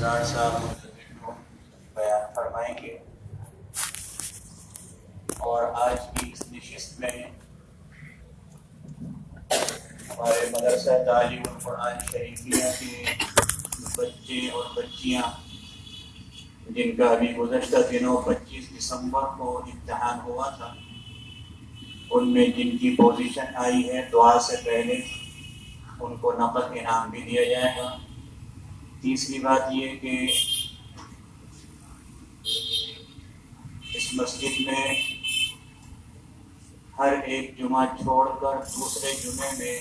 اسرار صاحب کو بیان فرمائیں گے، اور آج کی اس نشست میں ہمارے مدرسہ تعلیم القرآن شریفیہ کے بچے اور بچیاں جن کا ابھی گزشتہ دنوں 25 دسمبر کو امتحان ہوا تھا، ان میں جن کی پوزیشن آئی ہے، دعا سے پہلے ان کو نقد انعام بھی دیا جائے گا۔ تیسری بات یہ کہ اس مسجد میں ہر ایک جمعہ چھوڑ کر دوسرے جمعے میں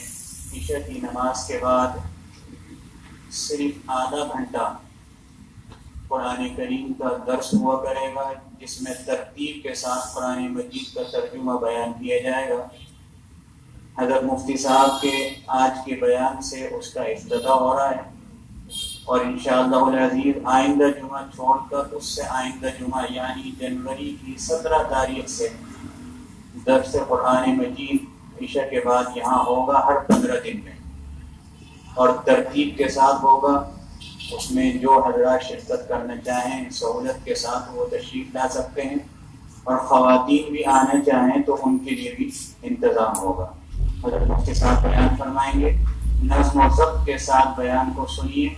عشاء کی نماز کے بعد صرف آدھا گھنٹہ قرآن کریم کا درس ہوا کرے گا، جس میں ترتیب کے ساتھ قرآن مجید کا ترجمہ بیان کیا جائے گا۔ حضرت مفتی صاحب کے آج کے بیان سے اس کا افتتاح ہو رہا ہے، اور انشاءاللہ العزیز آئندہ جمعہ چھوڑ کر اس سے آئندہ جمعہ یعنی جنوری کی 17 تاریخ سے درس قرآن مجید عشاء کے بعد یہاں ہوگا، ہر 15 دن میں، اور ترتیب کے ساتھ ہوگا۔ اس میں جو حضرات شرکت کرنا چاہیں سہولت کے ساتھ وہ تشریف لا سکتے ہیں، اور خواتین بھی آنا چاہیں تو ان کے لیے بھی انتظام ہوگا۔ حضرت مفتی صاحب بیان فرمائیں گے، نظم و ضبط کے ساتھ بیان کو سنیے،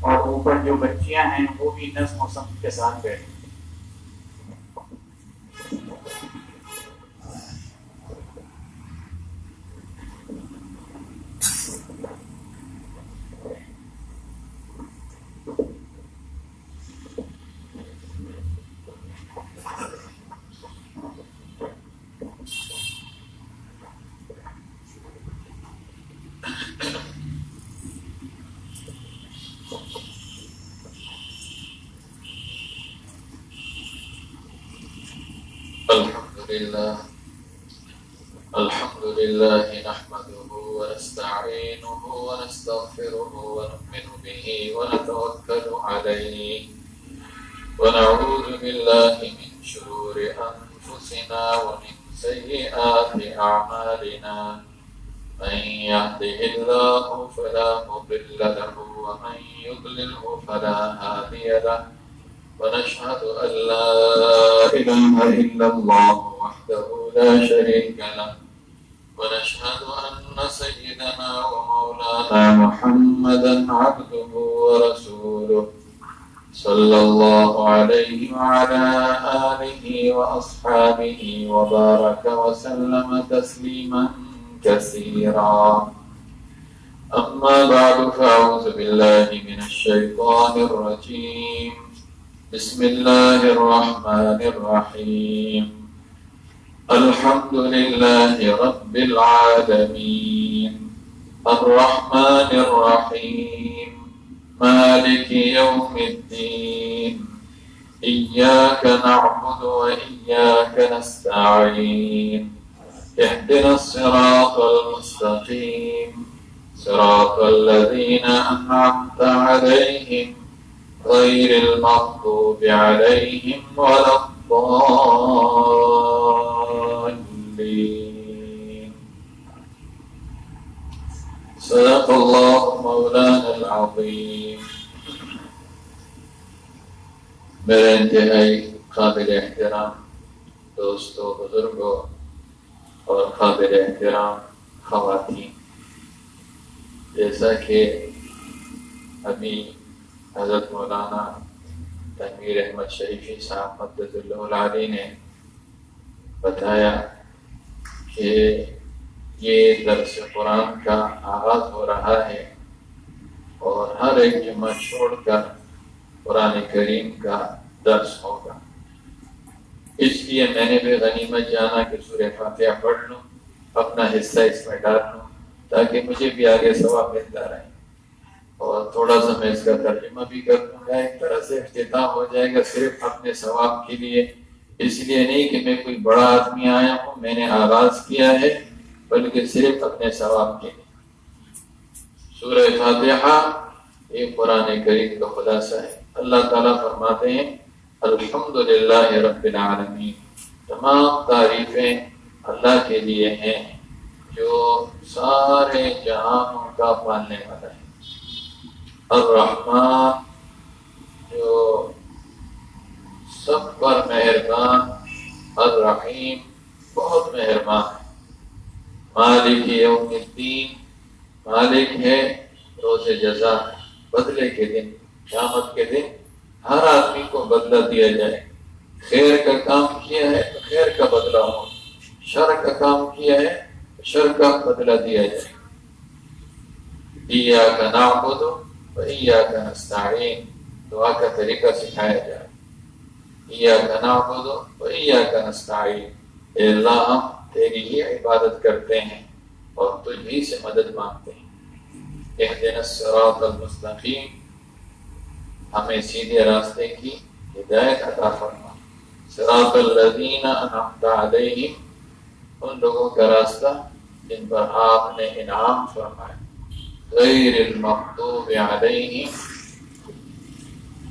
اور اوپر جو بچیاں ہیں وہ بھی نظم و ضبط کے ساتھ بیٹھیں۔ الحمد لله نحمده ونستعينه ونستغفره ونؤمن به ونتوكل عليه ونعوذ بالله من شرور أنفسنا ومن سيئات أعمالنا، من يهده الله فلا مضل له ومن يضلله فلا هادي له، ونشهد أن لا إله إلا الله وحده لا شريك له، ونشهد أن سيدنا ومولانا محمدا عبده ورسوله، صلى الله عليه وعلى آله وأصحابه وبارك وسلم تسليما كثيرا. أما بعد، فأعوذ بالله من الشيطان الرجيم. بسم الله الرحمن الرحيم. الحمد لله رب العالمين، الرحمن الرحيم، مالك يوم الدين، إياك نعبد وإياك نستعين، اهدنا الصراط المستقيم، صراط الذين أنعمت عليهم غير المغضوب عليهم ولا الضالين. صدق الله مولانا العظيم. میرے انتہائی قابل احترام دوستوں، بزرگوں اور قابل احترام خواتین، جیسا کہ ابھی حضرت مولانا تنویر احمد شریفی صاحب مدد اللہ العالی نے بتایا کہ یہ درس قرآن کا آغاز ہو رہا ہے، اور ہر ایک جمعہ چھوڑ کر قرآن کریم کا درس ہوگا۔ اس لیے میں نے بھی غنیمت جانا کہ سورہ فاتحہ پڑھ لوں، اپنا حصہ اس میں ڈال لوں، تاکہ مجھے بھی آگے ثواب ملتا رہے، اور تھوڑا سا میں اس کا ترجمہ بھی کر دوں گا۔ ایک طرح سے افتتاح ہو جائے گا، صرف اپنے ثواب کے لیے، اس لیے نہیں کہ میں کوئی بڑا آدمی آیا ہوں، میں نے آغاز کیا ہے، بلکہ صرف اپنے ثواب کے لیے۔ سورہ فاتحہ یہ قرآن کریم کا خلاصہ ہے۔ اللہ تعالیٰ فرماتے ہیں الحمدللہ رب العالمین، تمام تعریفیں اللہ کے لیے ہیں جو سارے جہانوں کا پالنے والا ہے۔ الرحمن، مہربان، الرحیم بہت مہربان ہے، مالک یوم الدین مالک ہے روز جزا، بدلے کے دن، قیامت کے دن ہر آدمی کو بدلہ دیا جائے، خیر کا کام کیا ہے تو خیر کا بدلہ ہو، شر کا کام کیا ہے تو شر کا بدلہ دیا جائے۔ ایاک نعبد و ایاک نستعین، دعا کا طریقہ سکھایا جائے، ایاک نعبد و ایاک نستعین، اے اللہ ہم تیری ہی عبادت کرتے ہیں اور تجھ ہی سے مدد مانگتے ہیں۔ اہدنا الصراط المستقیم، ہمیں سیدھے راستے کی ہدایت عطا فرما، صراط الذین انعمت علیہم، ان لوگوں کا راستہ جن پر آپ نے انعام فرمایا، غیر المغضوب علیہم،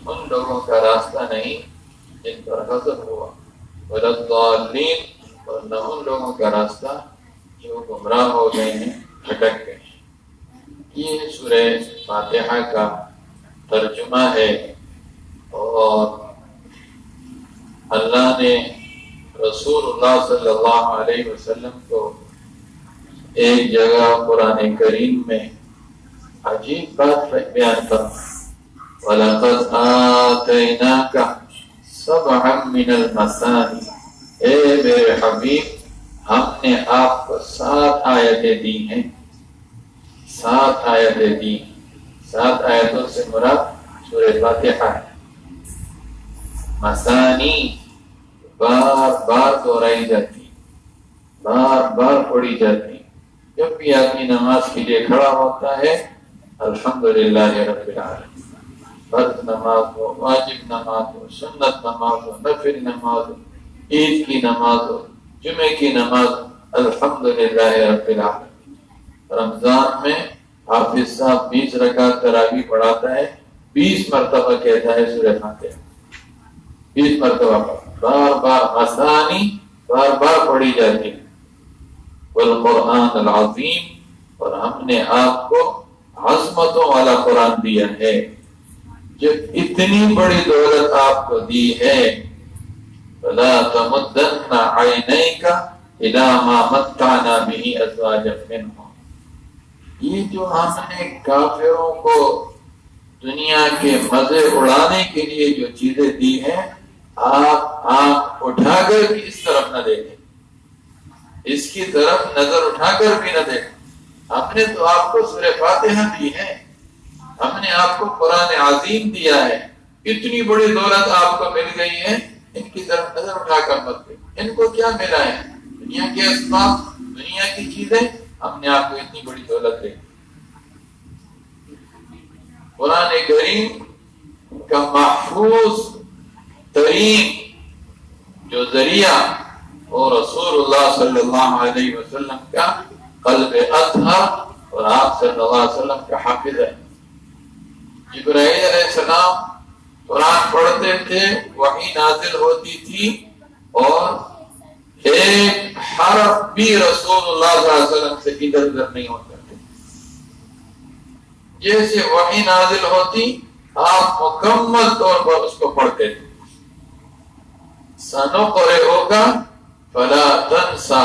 ان لوگوں کا راستہ نہیں جن پر غضب ہوا، ولا الضالین، اور نہ ان لوگوں کا راستہ جو گمراہ ہو گئے ہیں، بھٹک گئے ہیں۔ یہ سورہ فاتحہ کا ترجمہ ہے، اور اللہ نے رسول اللہ صلی اللہ علیہ وسلم کو ایک جگہ قرآن کریم میں عجیب بات بیان فرمائی، وَلَقَدْ آتَيْنَاكَ سَبْعًا مِنَ الْمَثَانِي، اے میرے حبیب ہم نے آپ کو 7 آیتیں دی ہیں، 7 آیتیں دی، 7 آیتوں سے مراد سورہ فاتحہ ہے۔ مثانی بار بار دہرائی جاتی، بار بار پڑھی جاتی، جب بھی آدمی نماز کے لیے کھڑا ہوتا ہے الحمدللہ رب العالمین، فرض نماز ہو، واجب نماز ہو، سنت نماز ہو، نفل نماز ہو، عید کی نماز ہو، جمعے کی نماز ہو، الحمدللہ رب العالمین۔ رمضان میں حافظ صاحب 20 رکعت تراویح پڑھاتا ہے، 20 مرتبہ کہتا ہے سورہ فاتحہ، 20 مرتبہ بار بار مثانی بار بار پڑھی جاتی ہے۔ والقرآن العظیم، اور ہم نے آپ کو عظمتوں والا قرآن دیا ہے، جب اتنی بڑی دولت آپ کو دی ہے، فلا تمدن عینیک الی ما متعنا به ازواجا منهم، یہ جو ہم نے کافروں کو دنیا کے مزے اڑانے کے لیے جو چیزیں دی ہیں، آپ آنکھ اٹھا کر بھی اس طرف نہ دیکھیں، اس کی طرف نظر اٹھا کر بھی نہ دیکھیں۔ ہم نے تو آپ کو سورہ فاتحہ دی ہے، ہم نے آپ کو قرآن عظیم دیا ہے، اتنی بڑی دولت آپ کو مل گئی ہے، ان کی طرف نظر اٹھا کر مت دیکھیں۔ ان کو کیا ملا ہے؟ دنیا کے اسباب، دنیا کی چیزیں، ہم نے آپ کو اتنی بڑی دولت دی۔ قرآن کریم کا محفوظ ترین جو ذریعہ وہ رسول اللہ صلی اللہ علیہ وسلم کا قلب اطہر، اور آپ صلی اللہ علیہ وسلم کا حافظ ہے۔ جبرائیل علیہ السلام قرآن پڑھتے تھے، وحی نازل ہوتی تھی، اور ایک حرف بھی رسول اللہ صلی اللہ علیہ وسلم سے ادھر ادھر نہیں ہوتا تھا۔ جیسے وحی نازل ہوتی آپ مکمل طور پر اس کو پڑھتے تھے۔ سنقرئک فلا تنسا،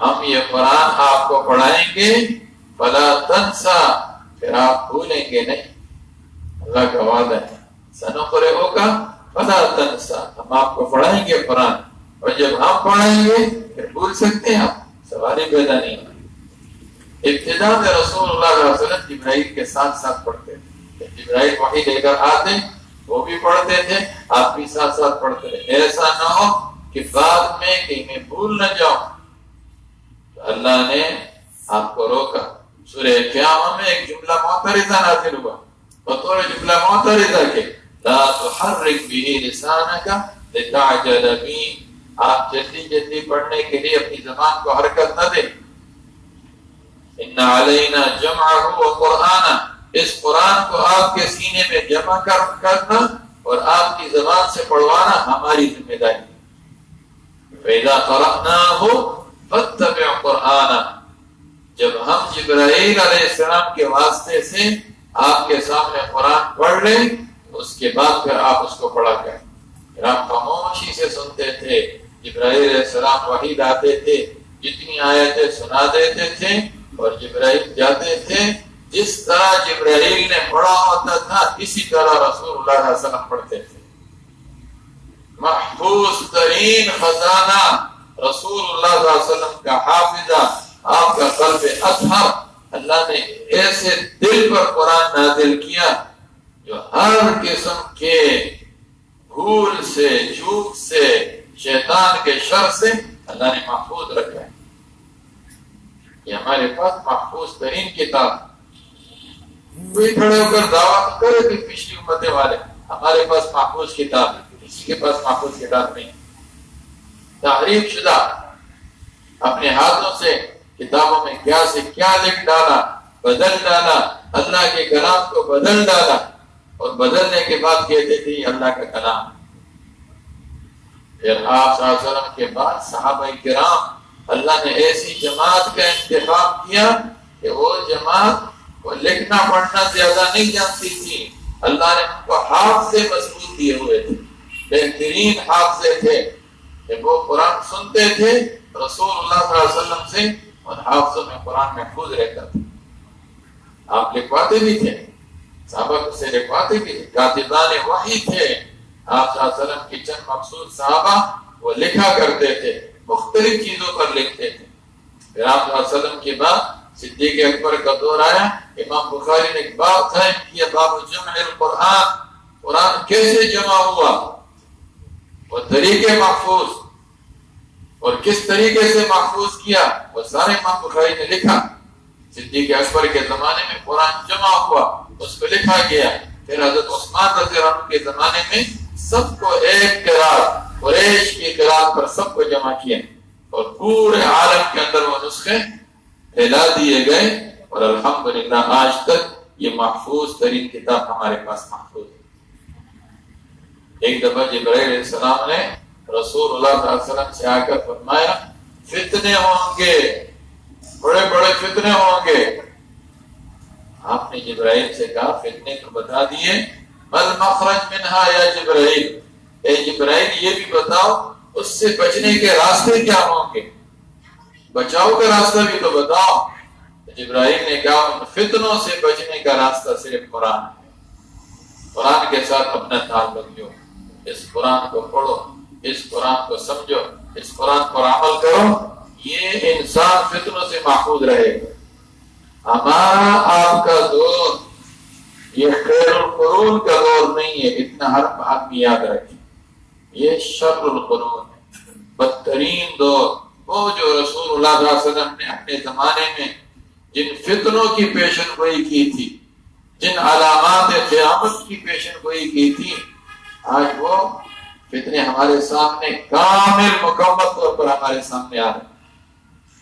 ہم یہ قرآن آپ کو پڑھائیں گے، فلا تنسا، پھر آپ بھولیں گے نہیں، اللہ کا وعدہ ہے۔ سنقرئک فلا تنسا، ہم آپ کو پڑھائیں گے قرآن، اور جب ہم پڑھائیں گے پھر بھول سکتے ہیں آپ، سوال ہی پیدا نہیں ہوگا۔ ابتدا میں رسول اللہ صلی اللہ علیہ وسلم جبرائیل کے ساتھ ساتھ پڑھتے تھے، جبرائیل وحی لے کر آتے وہ بھی پڑھتے تھے، آپ بھی ساتھ ساتھ پڑھتے تھے، ایسا نہ ہو کہ بعد میں کہیں میں بھول نہ جاؤں۔ تو اللہ نے آپ کو روکا۔ سورہ قیامہ میں ایک جملہ معترضہ نازل ہوا، بطور جملہ معترضہ کے لا تحرک به لسانک لتعجل به، آپ جلدی جلدی پڑھنے کے لیے اپنی زبان کو حرکت نہ دیں۔ ان علینا جمعہ و قرآن، اس قرآن کو آپ کے سینے میں جمع کرنا اور آپ کی زبان سے پڑھوانا ہماری ذمہ داری ہے۔ فَإِذَا قَرَأْنَاهُ فَاتَّبِعْ قُرْآنَهُ، جب ہم جبرائیل علیہ السلام کے واسطے سے آپ کے سامنے قرآن پڑھ لیں، اس کے بعد پھر آپ اس کو پڑھا کریں۔ پھر ہم خاموشی سے سنتے تھے. جبرائیل علیہ السلام وحی لاتے تھے، جتنی آیتیں سنا دیتے تھے، اور جبرائیل جاتے تھے. جس طرح جبرائیل نے پڑھا ہوتا تھا اسی طرح رسول اللہ صلی اللہ علیہ وسلم پڑھتے تھے. محفوظ ترین خزانہ رسول اللہ صلی اللہ علیہ وسلم کا حافظہ، آپ کا قلب اطہر، اللہ نے ایسے دل پر قرآن نازل کیا جو ہر قسم کے بھول سے، چوک سے، شیطان کے شر سے اللہ نے محفوظ رکھا ہے. یہ ہمارے پاس محفوظ ترین کتاب. کوئی کھڑے ہو کر دعویٰ کرے کہ پچھلی امتیں والے ہمارے پاس محفوظ کتاب ہے، کسی کے پاس محفوظ کتاب نہیں. تحریف شدہ اپنے ہاتھوں سے کتابوں میں کیا سے کیا لکھ ڈالا، بدل ڈالا، اللہ کے کلام کو بدل ڈالا، اور بدلنے کے بعد کہتے تھے یہ اللہ کا کلام. پھر آپ صلی اللہ علیہ وسلم کے بعد صحابہ کرام، اللہ نے ایسی جماعت کا انتخاب کیا کہ وہ جماعت وہ لکھنا پڑھنا زیادہ نہیں جانتی تھی. اللہ نے ان کو حافظے مضبوط دیے ہوئے تھے، بہترین حافظے تھے کہ وہ قرآن سنتے تھے رسول اللہ صلی اللہ علیہ وسلم سے، اور حافظوں میں قرآن محفوظ رہتا تھا. آپ لکھواتے بھی تھے، صحابہ سے لکھواتے بھی تھے، کاتبان وحی تھے. آپ صلی اللہ علیہ وسلم کی چند مخصوص صحابہ وہ لکھا کرتے تھے، مختلف چیزوں پر لکھتے تھے. پھر آپ صلی اللہ علیہ وسلم کے بعد صدیق اکبر کا دور آیا. امام بخاری نے ایک باب قائم کیا، باب جمع القرآن، قرآن کیسے جمع ہوا، وہ طریقے محفوظ، اور کس طریقے سے محفوظ کیا وہ سارے امام بخاری نے لکھا. صدیق اکبر کے زمانے میں قرآن جمع ہوا، اس کو لکھا گیا. پھر حضرت عثمان رضی اللہ عنہ کے زمانے میں سب کو ایک قرات، قریش کی قرات پر سب کو جمع کیا، اور پورے عالم کے اندر وہ نسخے پھیلا دیے گئے، اور الحمدللہ آج تک یہ محفوظ ترین کتاب ہمارے پاس محفوظ ہے. ایک دفعہ جبرائیل علیہ السلام نے رسول اللہ صلی اللہ علیہ وسلم سے آ کر فرمایا فتنے ہوں گے، بڑے بڑے فتنے ہوں گے. آپ نے جبرائیل سے کہا فتنے تو بتا دیے، مل مخرج منہا یا جبرائیل، اے جبرائیل یہ بھی بتاؤ اس سے بچنے کے راستے کیا ہوں گے، بچاؤ کا راستہ بھی تو بتاؤ. جبرائیل نے کہا ان فتنوں سے بچنے کا راستہ صرف قرآن ہے. قرآن کے ساتھ اپنا تعلق جو، اس قرآن کو پڑھو، اس قرآن کو سمجھو، اس قرآن پر عمل کرو، یہ انسان فتنوں سے محفوظ رہے گا. ہمارا آپ کا دور یہ خیر القرون کا دور نہیں ہے، اتنا ہر آدمی یاد رکھے. یہ شر القرون ہے، بدترین دور. وہ جو رسول اللہ صلی اللہ علیہ وسلم نے اپنے زمانے میں جن فتنوں کی پیشن گوئی کی تھی، جن علامات قیامت کی پیشن گوئی کی تھی، آج وہ فتنے ہمارے سامنے کامل مکمل طور پر ہمارے سامنے آ رہے ہیں.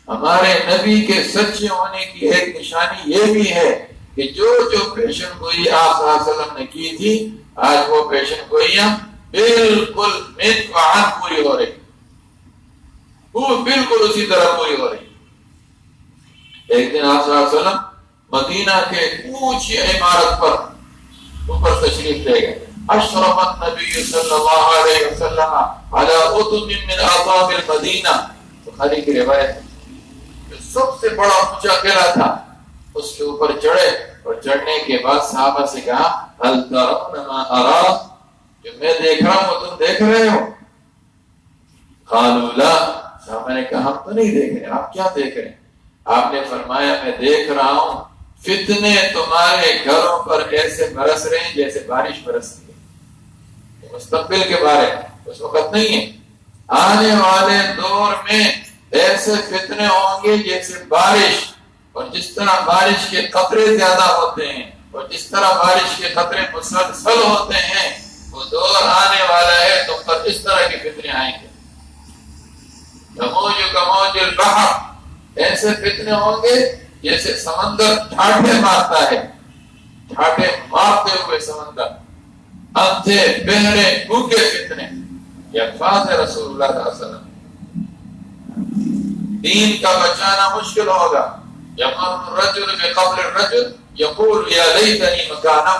ہمارے نبی کے سچے ہونے کی ایک نشانی یہ بھی ہے کہ جو جو پیشن گوئی آپ صلی اللہ علیہ وسلم نے کی تھی، آج وہ پیشن گوئیاں بالکل من وعن پوری ہو رہی، وہ بالکل اسی طرح پوری ہو رہی. ایک دن آپ صلی اللہ علیہ وسلم مدینہ کے اونچی عمارت پر اوپر تشریف لے گئے. اشرف النبی صلی اللہ علیہ وسلم علی اتم من اعظام المدینہ، بخاری کی روایت ہے. جو سب سے بڑا اونچا قلعہ تھا اس کے اوپر چڑھے، اور چڑھنے کے بعد صحابہ سے کہا هل ترون ما ارى، جو میں دیکھ رہا ہوں وہ تم دیکھ رہے ہو؟ قالوا لا، صحابہ نے کہا ہم تو نہیں دیکھ رہے. آپ کیا دیکھ رہے ہیں؟ آپ نے فرمایا میں دیکھ رہا ہوں فتنے تمہارے گھروں پر ایسے برس رہے ہیں جیسے بارش برستی ہے. مستقبل کے بارے اس وقت نہیں ہے، آنے والے دور میں ایسے فتنے ہوں گے جیسے بارش، اور جس طرح بارش کے قطرے زیادہ ہوتے ہیں اور جس طرح بارش کے قطرے مسلسل ہوتے ہیں، وہ دور آنے والا ہے تم پر اس طرح کے فتنے آئیں گے. کموج کموج البحر، ایسے فتنے ہوں گے جیسے سمندر ٹھاٹھے مارتا ہے، ٹھاٹھے مارتے ہوئے سمندر، اندھے بہرے بھوکے فتنے. یہ الفاظ ہے رسول اللہ صلی اللہ علیہ وسلم. دین کا بچانا مشکل ہوگا. یمر الرجل بقبر الرجل یقول یا لیتنی مکانہ،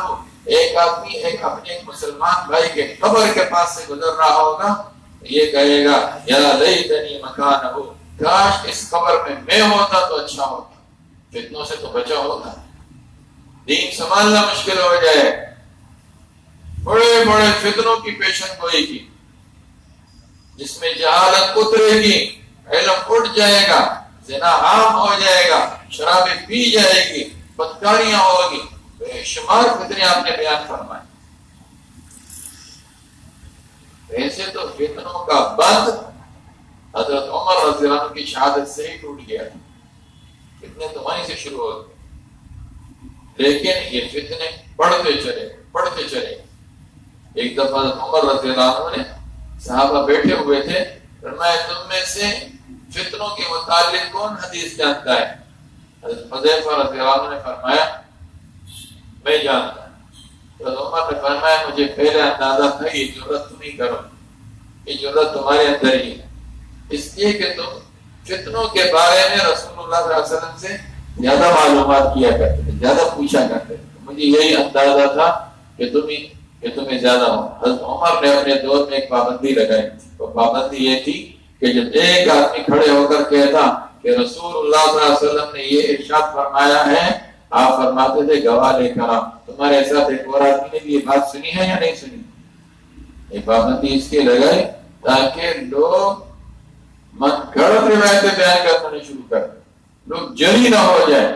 ایک آدمی اپنے ایک مسلمان بھائی کے قبر کے پاس سے گزر رہا ہوگا، یہ کہے گا یا لیتنی مکانہ، کاش اس قبر میں میں ہوتا تو اچھا ہوتا، فتنوں سے تو بچا ہوتا، دین سنبھالنا مشکل ہو جائے، بڑے بڑے فتنوں کی پیشن گوئی کی، جس میں جہالت اترے گی، علم اٹھ جائے گا، زنا عام ہو جائے گا، شرابیں پی جائے گی، بدکاریاں ہوگی، بے شمار فتنے آپ نے بیان فرمائے۔ ایسے تو فتنوں کا بند حضرت عمر رضی اللہ عنہ کی شہادت سے ہی ٹوٹ گیا، فتنے تو وہیں سے شروع ہو گئے، لیکن یہ فتنے پڑھتے چلے۔ ایک دفعہ حضرت عمر رضی اللہ عنہ نے صحابہ بیٹھے ہوئے تھے، فرمایا تم میں سے فتنوں کے متعلق کون حدیث جانتا ہے؟ حضرت حذیفہ رضی اللہ عنہ نے فرمایا میں جانتا ہوں۔ حضرت عمر نے فرمایا مجھے پہلے اندازہ تھا یہ جرأت تم ہی کرو، یہ جرأت تمہارے اندر ہی ہے، اس لیے کہ تم فتنوں کے بارے میں رسول اللہ صلی اللہ علیہ وسلم سے زیادہ معلومات کیا کرتے تھے، زیادہ پوچھا کرتے تھے، مجھے یہی اندازہ تھا کہ تمہیں زیادہ ہو۔ حضرت عمر نے اپنے دور میں ایک پابندی لگائی، وہ پابندی یہ تھی کہ جب ایک آدمی کھڑے ہو کر کہتا کہ رسول اللہ صلی اللہ علیہ وسلم نے یہ ارشاد فرمایا ہے، آپ فرماتے تھے گواہ لے کر آؤ۔ تمہارے ساتھ ایک اور آدمی نے بھی یہ بات سنی ہے یا نہیں سنی؟ یہ پابندی اس کے لگائی تاکہ لوگ من گھڑت روایتیں بیان کرنا شروع کر دیں، لوگ جری نہ ہو جائے،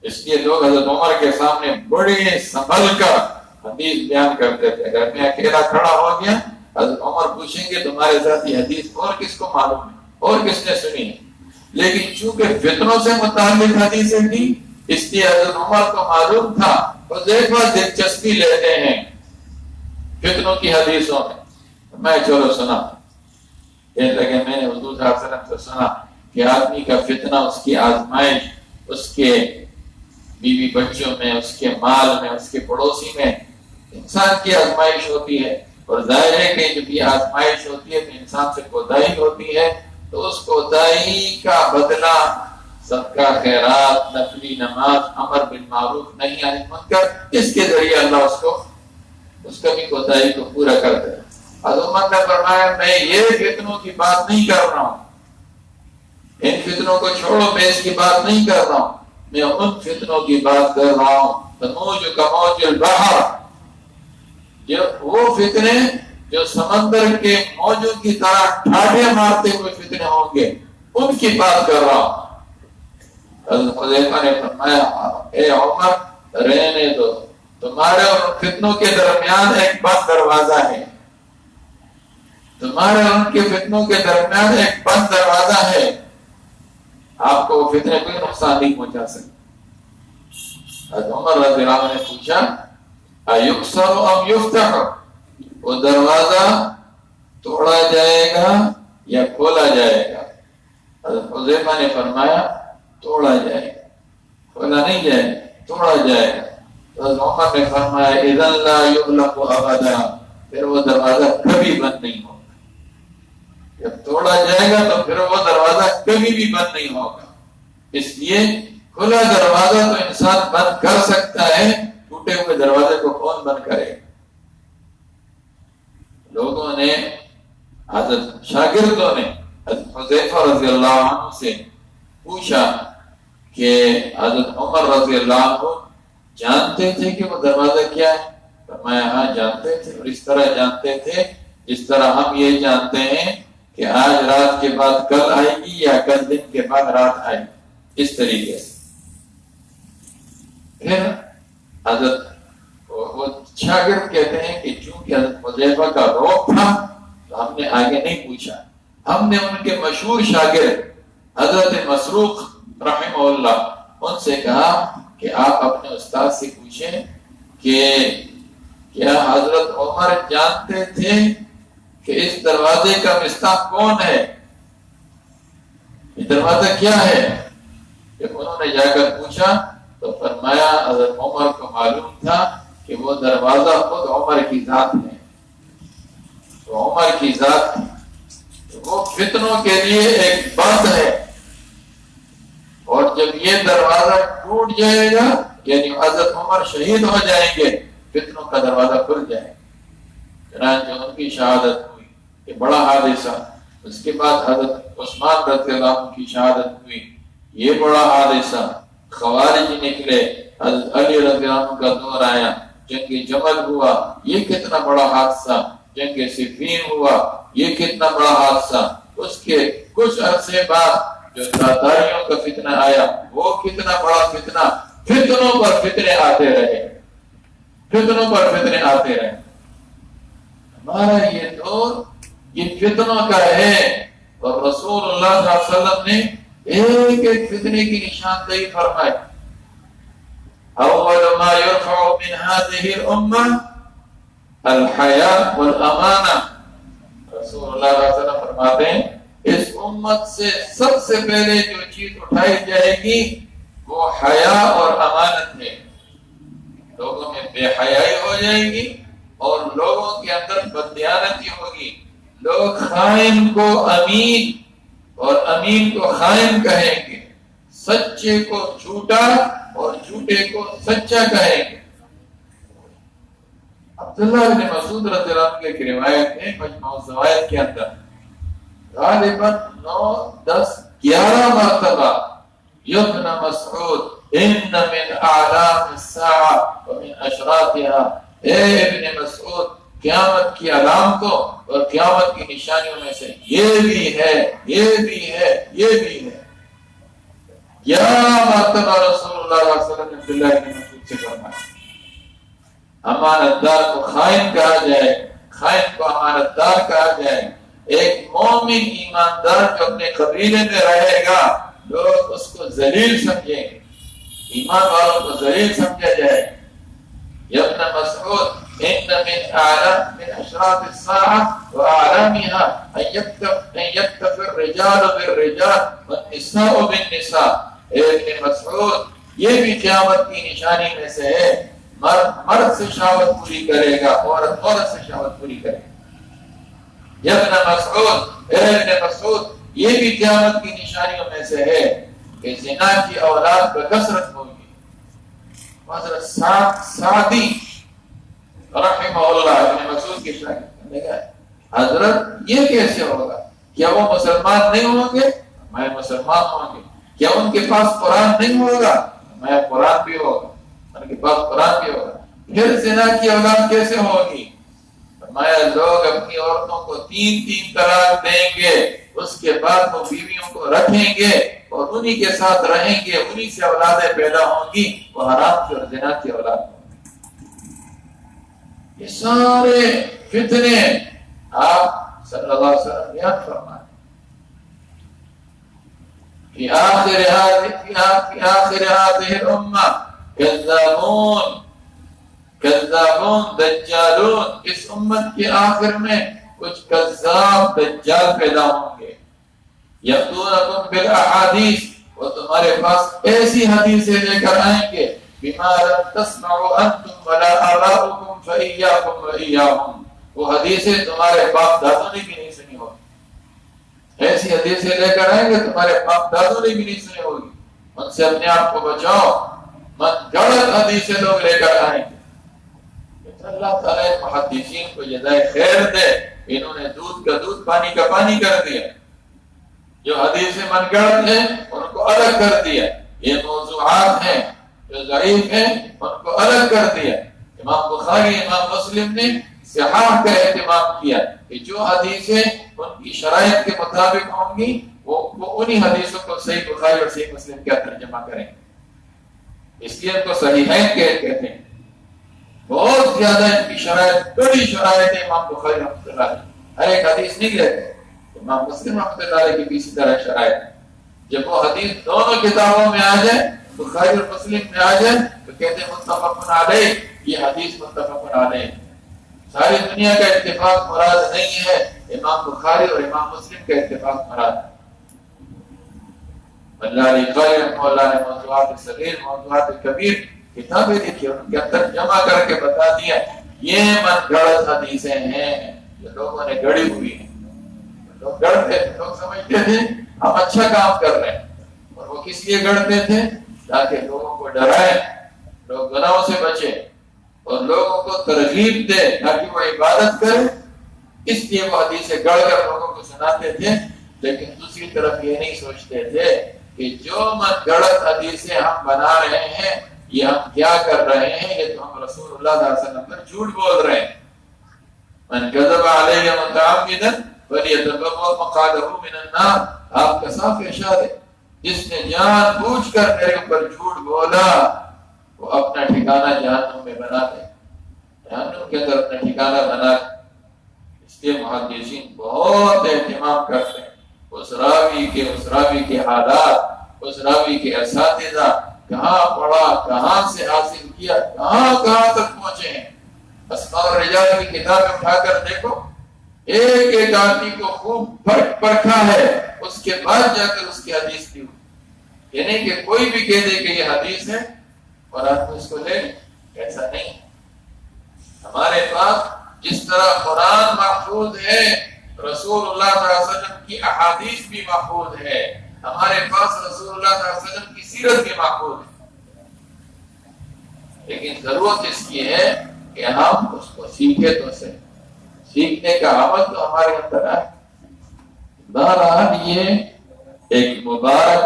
اس لیے لوگ حضرت عمر کے سامنے بڑے سنبھل کر حدیث بیان کرتے تھے۔ اگر میں اکیلا کھڑا ہو گیا، حضرت عمر پوچھیں گے تمہارے ساتھ یہ حدیث اور کس کو معلوم ہے اور کس نے سنی ہے؟ لیکن چونکہ فتنوں سے متعلق حدیثیں تھی، اس لیے حضرت عمر کو معلوم تھا، حذیفہ دلچسپی لیتے ہیں فتنوں کی حدیثوں میں چلو سنا، کہنے لگے میں نے حضور صلی اللہ علیہ وسلم سے سنا کہ آدمی کا فتنہ اس کی آزمائش، اس کے بیوی بچوں میں، اس کے مال میں، اس کے پڑوسی میں انسان کی آزمائش ہوتی ہے، اور ظاہر ہے کہ جب یہ آزمائش ہوتی ہے تو انسان سے کوتاہی ہوتی ہے، تو اس کوتاہی کا بدلہ صدقہ خیرات، نفلی نماز، امر بالمعروف نہی عن المنکر، اس کے ذریعے اللہ اس کا بھی کوتاہی کو پورا کرتا ہے۔ حضرت عمر نے فرمایا میں یہ فتنوں کی بات نہیں کر رہا ہوں، ان فتنوں کو چھوڑو، میں اس کی بات نہیں کر رہا ہوں، میں ان فتنوں کی بات کر رہا ہوں تموج کموج البحر، وہ فتنے جو سمندر کے موجوں کی طرح ٹھاٹھے مارتے ہوئے فتنے ہوں گے، ان کی بات کر رہا ہوں۔ حضرت حذیفہ نے فرمایا اے عمر رہنے دو، تمہارے اور ان فتنوں کے درمیان ایک بند دروازہ ہے، تمہارے اور ان کے فتنوں کے درمیان ایک بند دروازہ ہے، آپ کو وہ فتنے کوئی نقصان نہیں پہنچا سکتے۔ حضرت عمر رضی اللہ عنہ نے پوچھا ایکسر ام یفتح، وہ دروازہ توڑا جائے گا یا کھولا جائے گا؟ حضرت حذیفہ نے فرمایا توڑا جائے گا، کھولا نہیں جائے گا، توڑا جائے گا۔ حضرت عمر نے فرمایا اذن لا یغلق ابدا، پھر وہ دروازہ کبھی بند نہیں ہوگا، جب توڑا جائے گا تو پھر وہ دروازہ کبھی بھی بند نہیں ہوگا۔ اس لیے کھلا دروازہ تو انسان بند کر سکتا ہے، ٹوٹے ہوئے دروازے کو کون بند کرے؟ لوگوں نے، حضرت شاگردوں نے حضرت حذیفہ رضی اللہ عنہ سے پوچھا کہ حضرت عمر رضی اللہ عنہ جانتے تھے کہ وہ دروازہ کیا ہے؟ فرمایا ہاں جانتے تھے، اور اس طرح جانتے تھے جس طرح ہم یہ جانتے ہیں کہ آج رات کے بعد کل آئے گی یا کل دن کے بعد رات آئے گی، اس طریقے سے۔ پھر حضرت وہ شاگرد کہتے ہیں کہ چونکہ حضرت حذیفہ کا روک تھا تو ہم نے آگے نہیں پوچھا، ہم نے ان کے مشہور شاگرد حضرت مسروق رحمہ اللہ ان سے کہا کہ آپ اپنے استاد سے پوچھیں کہ کیا حضرت عمر جانتے تھے کہ اس دروازے کا مفتاح کون ہے، یہ دروازہ کیا ہے؟ جب انہوں نے جا کر پوچھا تو فرمایا حضرت عمر کو معلوم تھا کہ وہ دروازہ خود عمر کی ذات ہے، تو عمر کی ذات وہ فتنوں کے لیے ایک بند ہے، اور جب یہ دروازہ ٹوٹ جائے گا یعنی حضرت عمر شہید ہو جائیں گے فتنوں کا دروازہ کھل جائے. چنانچہ ان کی شہادت ہوئی، یہ بڑا حادثہ. اس کے بعد حضرت عثمان رضی اللہ عنہ کی شہادت ہوئی، یہ بڑا حادثہ. خوارج نکلے، حضرت علی رضی اللہ عنہ کا دور آیا، جنگ جمل ہوا، یہ کتنا بڑا حادثہ. جنگ صفین ہوا، یہ کتنا بڑا حادثہ. اس کے کچھ عرصے بعد جو تاتاریوں کا فتنہ آیا، وہ کتنا بڑا فتنہ. فتنوں پر فتنے آتے رہے، فتنوں پر فتنے آتے رہے. ہمارا یہ دور یہ فتنوں کا ہے، اور رسول اللہ صلی اللہ علیہ وسلم نے ایک ایک فتنے کی نشاندہی فرمائی. اول ما يرفع من هذه الامه الحیاء والامانہ. رسول اللہ صلی اللہ علیہ وسلم فرماتے ہیں اس امت سے سب سے پہلے جو چیز اٹھائی جائے گی وہ حیا اور امانت ہے. لوگوں میں بے حیائی ہو جائے گی اور لوگوں کے اندر بددیانتی ہوگی. لوگ خائن کو امین اور امین کو خائن کہیں گے، سچے کو جھوٹا اور جھوٹے کو سچا کہیں گے. عبداللہ بن مسعود رضی اللہ عنہ کی روایت ہے مجموع الزوائد کے اندر، غالباً 9 10 11 مرتبہ یبن مسعود ان من اعلام الساعة ومن اشراطها، اے ابن مسعود قیامت کی علامتوں اور قیامت کی نشانیوں میں سے یہ بھی ہے، یہ بھی ہے، یہ بھی ہے. 11 مرتبہ رسول اللہ صلی اللہ علیہ وسلم نے عبداللہ بن مسعود سے فرمایا. امانت دار کو خائن کہا جائے، خائن کو امانت دار کہا جائے. ایک مومن ایماندار جو اپنے قبیلے میں رہے گا لوگ اس کو ذلیل سمجھیں، ایمان والوں کو ذلیل سمجھا جائے. یا ابن مسعود ان من اعلام من اشراط الساعة واعلامها ان يكتفي الرجال بالرجال والنساء بالنساء. ابن مسعود یہ بھی قیامت کی نشانی میں سے ہے، مرد سے شہوت پوری کرے گا، عورت سے شہوت پوری کرے گا. یا ابن مسعود، اے ابن مسعود یہ بھی قیامت کی نشانیوں میں سے ہے کہ زنا کی اولاد پر کثرت ہوگی. حضرت سعدی رحمہ اللہ ابن مسعود کی شاگرد نے کہا حضرت یہ کیسے ہوگا؟ کیا وہ مسلمان نہیں ہوں گے؟ میں مسلمان ہوں گے. کیا ان کے پاس قرآن نہیں ہوگا؟ میں قرآن بھی ہوگا، ان کے پاس قرآن بھی ہوگا. پھر زنا کی اولاد کیسے ہوگی؟ فرمایا لوگ اپنی عورتوں کو 3 طلاق دیں گے، اس کے بعد وہ بیویوں کو رکھیں گے اور انہی کے ساتھ رہیں گے، انہی سے اولادیں پیدا ہوں گی، وہ حرام کی اور زنا کی اولاد ہوں گی. یہ سارے فتنے آپ صلی اللہ علیہ وسلم بیان فرمائے. فی آخر هذه الامہ کذابون دجالون. اس امت کے آخر میں کچھ کذاب دجال پیدا ہوں گے. یأتونکم بالاحادیث، وہ تمہارے پاس ایسی حدیثیں لے کر آئیں گے بما لم تسمعوا انتم ولا آباؤکم فإیاکم وإیاہم. وہ حدیثیں تمہارے باپ دادوں نے بھی نہیں سنی ہوگی. ایسی حدیثیں لے کر آئیں گے تمہارے باپ دادوں نے بھی نہیں سنی ہوگی. ان سے اپنے آپ کو بچاؤ، من گڑت حدیثیں لوگ لے کر آئیں گے. اللہ تعالیٰ محدثین کو جزائے خیر دے، انہوں نے دودھ کا دودھ پانی کا پانی کر دیا. جو حدیثیں من گڑت ہیں ان کو الگ کر دیا. یہ موضوعات ہیں جو ضعیف ہیں ان کو الگ کر دیا. امام بخاری امام مسلم نے صحاح کا اہتمام کیا کہ جو حدیثیں ان کی شرائط کے مطابق ہوں گی وہ انہی حدیثوں کو صحیح بخاری اور صحیح مسلم کا ترجمہ کریں. اس لیے ان کو صحیحین کہتے ہیں. بہت زیادہ ان کی شرائط، بڑی شرائط ہے امام بخاری رحمۃ اللہ علیہ. ہر ایک حدیث نہیں لیتے. امام مسلم رحمۃ اللہ علیہ کی بھی اسی طرح شرائط. جب وہ حدیث دونوں کتابوں میں آ جائے، بخاری اور مسلم میں آ جائے تو کہتے ہیں متفق علیہ، یہ حدیث متفق علیہ. ساری دنیا کا اتفاق مراد نہیں ہے، امام بخاری اور امام مسلم کا اتفاق مراد ہے. اللہ علیہ رحمہ اللہ نے موضوعات صغیر موضوعات کبیر کتابیں لکھی اور ان کے اندر جمع کر کے بتا دیا یہ من گڑت حدیثیں ہیں جو لوگوں نے گڑی ہوئی ہیں. لوگ گڑتے تھے، لوگ سمجھتے تھے ہم اچھا کام کر رہے ہیں، اور وہ کس لیے گڑتے تھے؟ تاکہ لوگوں کو ڈرائیں، لوگ گناہوں سے بچے اور لوگوں کو ترغیب دے تاکہ وہ عبادت کرے، اس لیے وہ حدیثیں گڑھ کر لوگوں کو سناتے تھے۔ لیکن دوسری طرف یہ نہیں سوچتے تھے کہ جو من گڑت حدیثیں ہم بنا رہے ہیں، یہ ہم کیا کر رہے ہیں؟ یہ تو ہم رسول اللہ صلی اللہ علیہ وسلم پر جھوٹ بول رہے ہیں۔ من کذب علیہ متعمدا فلیتبوأ مقعدہ من النار، آپ کا صاف ارشاد ہے، جس نے جان بوجھ کر میرے اوپر جھوٹ بولا وہ اپنا ٹھکانہ جہنم میں بنا دے، جہنم کے اندر اپنا ٹھکانہ بنا دے۔ اس لیے محدثین بہت اہتمام کرتے ہیں اس راوی کے حالات، اس راوی کے اساتذہ، کہاں پڑھا، کہاں سے حاصل کیا، کہاں تک پہنچے ہیں۔ اسماء الرجال کی کتابیں اٹھا کر دیکھو، ایک ایک آدمی کو خوب پرکھا ہے، اس کے بعد جا کر اس کی حدیث کی ہوئی۔ یہ نہیں کہ کوئی بھی کہہ دے کہ یہ حدیث ہے اور آپ اس کو لے لیں، ایسا نہیں۔ ہمارے پاس جس طرح قرآن محفوظ ہے، رسول اللہ صلی اللہ علیہ وسلم کی احادیث بھی محفوظ ہے، ہمارے پاس رسول اللہ صلی اللہ علیہ وسلم کی سیرت بھی محفوظ ہے۔ لیکن ضرورت اس کی ہے کہ ہم اس کو سیکھے تو سے سیکھنے کا عمل تو ہمارے اندر آئے۔ بہرحال یہ ایک مبارک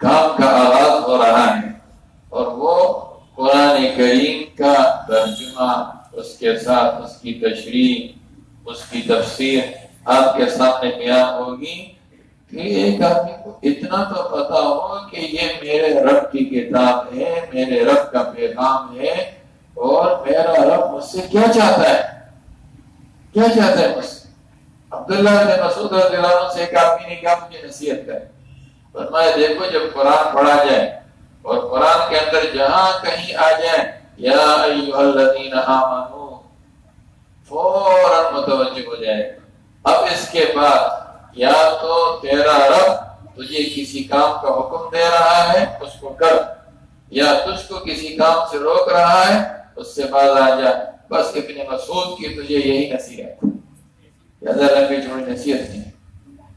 کام کا آغاز ہو رہا ہے، اور وہ قرآن کریم کا ترجمہ، اس کے ساتھ اس کی تشریح، اس کی تفسیر آپ کے سامنے بیان ہوگی کہ ایک آدمی کو اتنا تو پتا ہو کہ یہ میرے رب کی کتاب ہے، میرے رب کا پیغام ہے، اور میرا رب مجھ سے کیا چاہتا ہے، کیا چاہتا ہے مجھ سے۔ عبداللہ بن مسعود رضی اللہ عنہ سے ایک آدمی نے کہا مجھے نصیحت کرے، فرمایا دیکھو جب قرآن پڑھا جائے اور قرآن کے اندر جہاں کہیں آ جائے یا ایھا الذین آمنو، فوراً متوجہ ہو جائے۔ اب اس کے بعد یا تو تیرا رب تجھے کسی کام کا حکم دے رہا ہے اس کو کر، یا تجھ کو کسی کام سے روک رہا ہے اس سے باز آ جا۔ بس ابن مسعود کی تجھے یہی نصیحت، زیادہ لمبی چوڑی نصیحت نہیں۔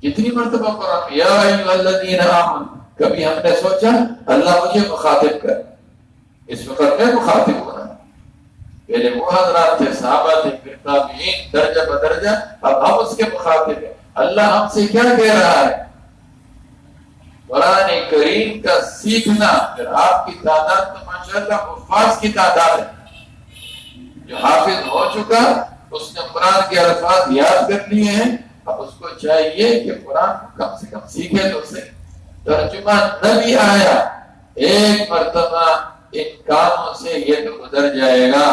کتنی مرتبہ قرآن یا ایھا الذین آمنو، کبھی ہم نے سوچا اللہ مجھے مخاطب کر، اس وقت میں مخاطب ہو رہا ہوں۔ پہلے وہ حضرات تھے، صحابہ تھے، پھر تابعین، درجہ بدرجہ، اب ہم اس کے مخاطب ہیں۔ اللہ ہم سے کیا کہہ رہا ہے؟ قرآن کریم کا سیکھنا، پھر آپ کی تعداد تو ماشاءاللہ حفاظ کی تعداد ہے، جو حافظ ہو چکا اس نے قرآن کے الفاظ یاد کر لیے ہیں، اب اس کو چاہیے کہ قرآن کو کم سے کم سیکھے تو سے ترجمہ نہ بھی آیا، ایک مرتبہ ان کاموں سے یہ تو گزر جائے گا۔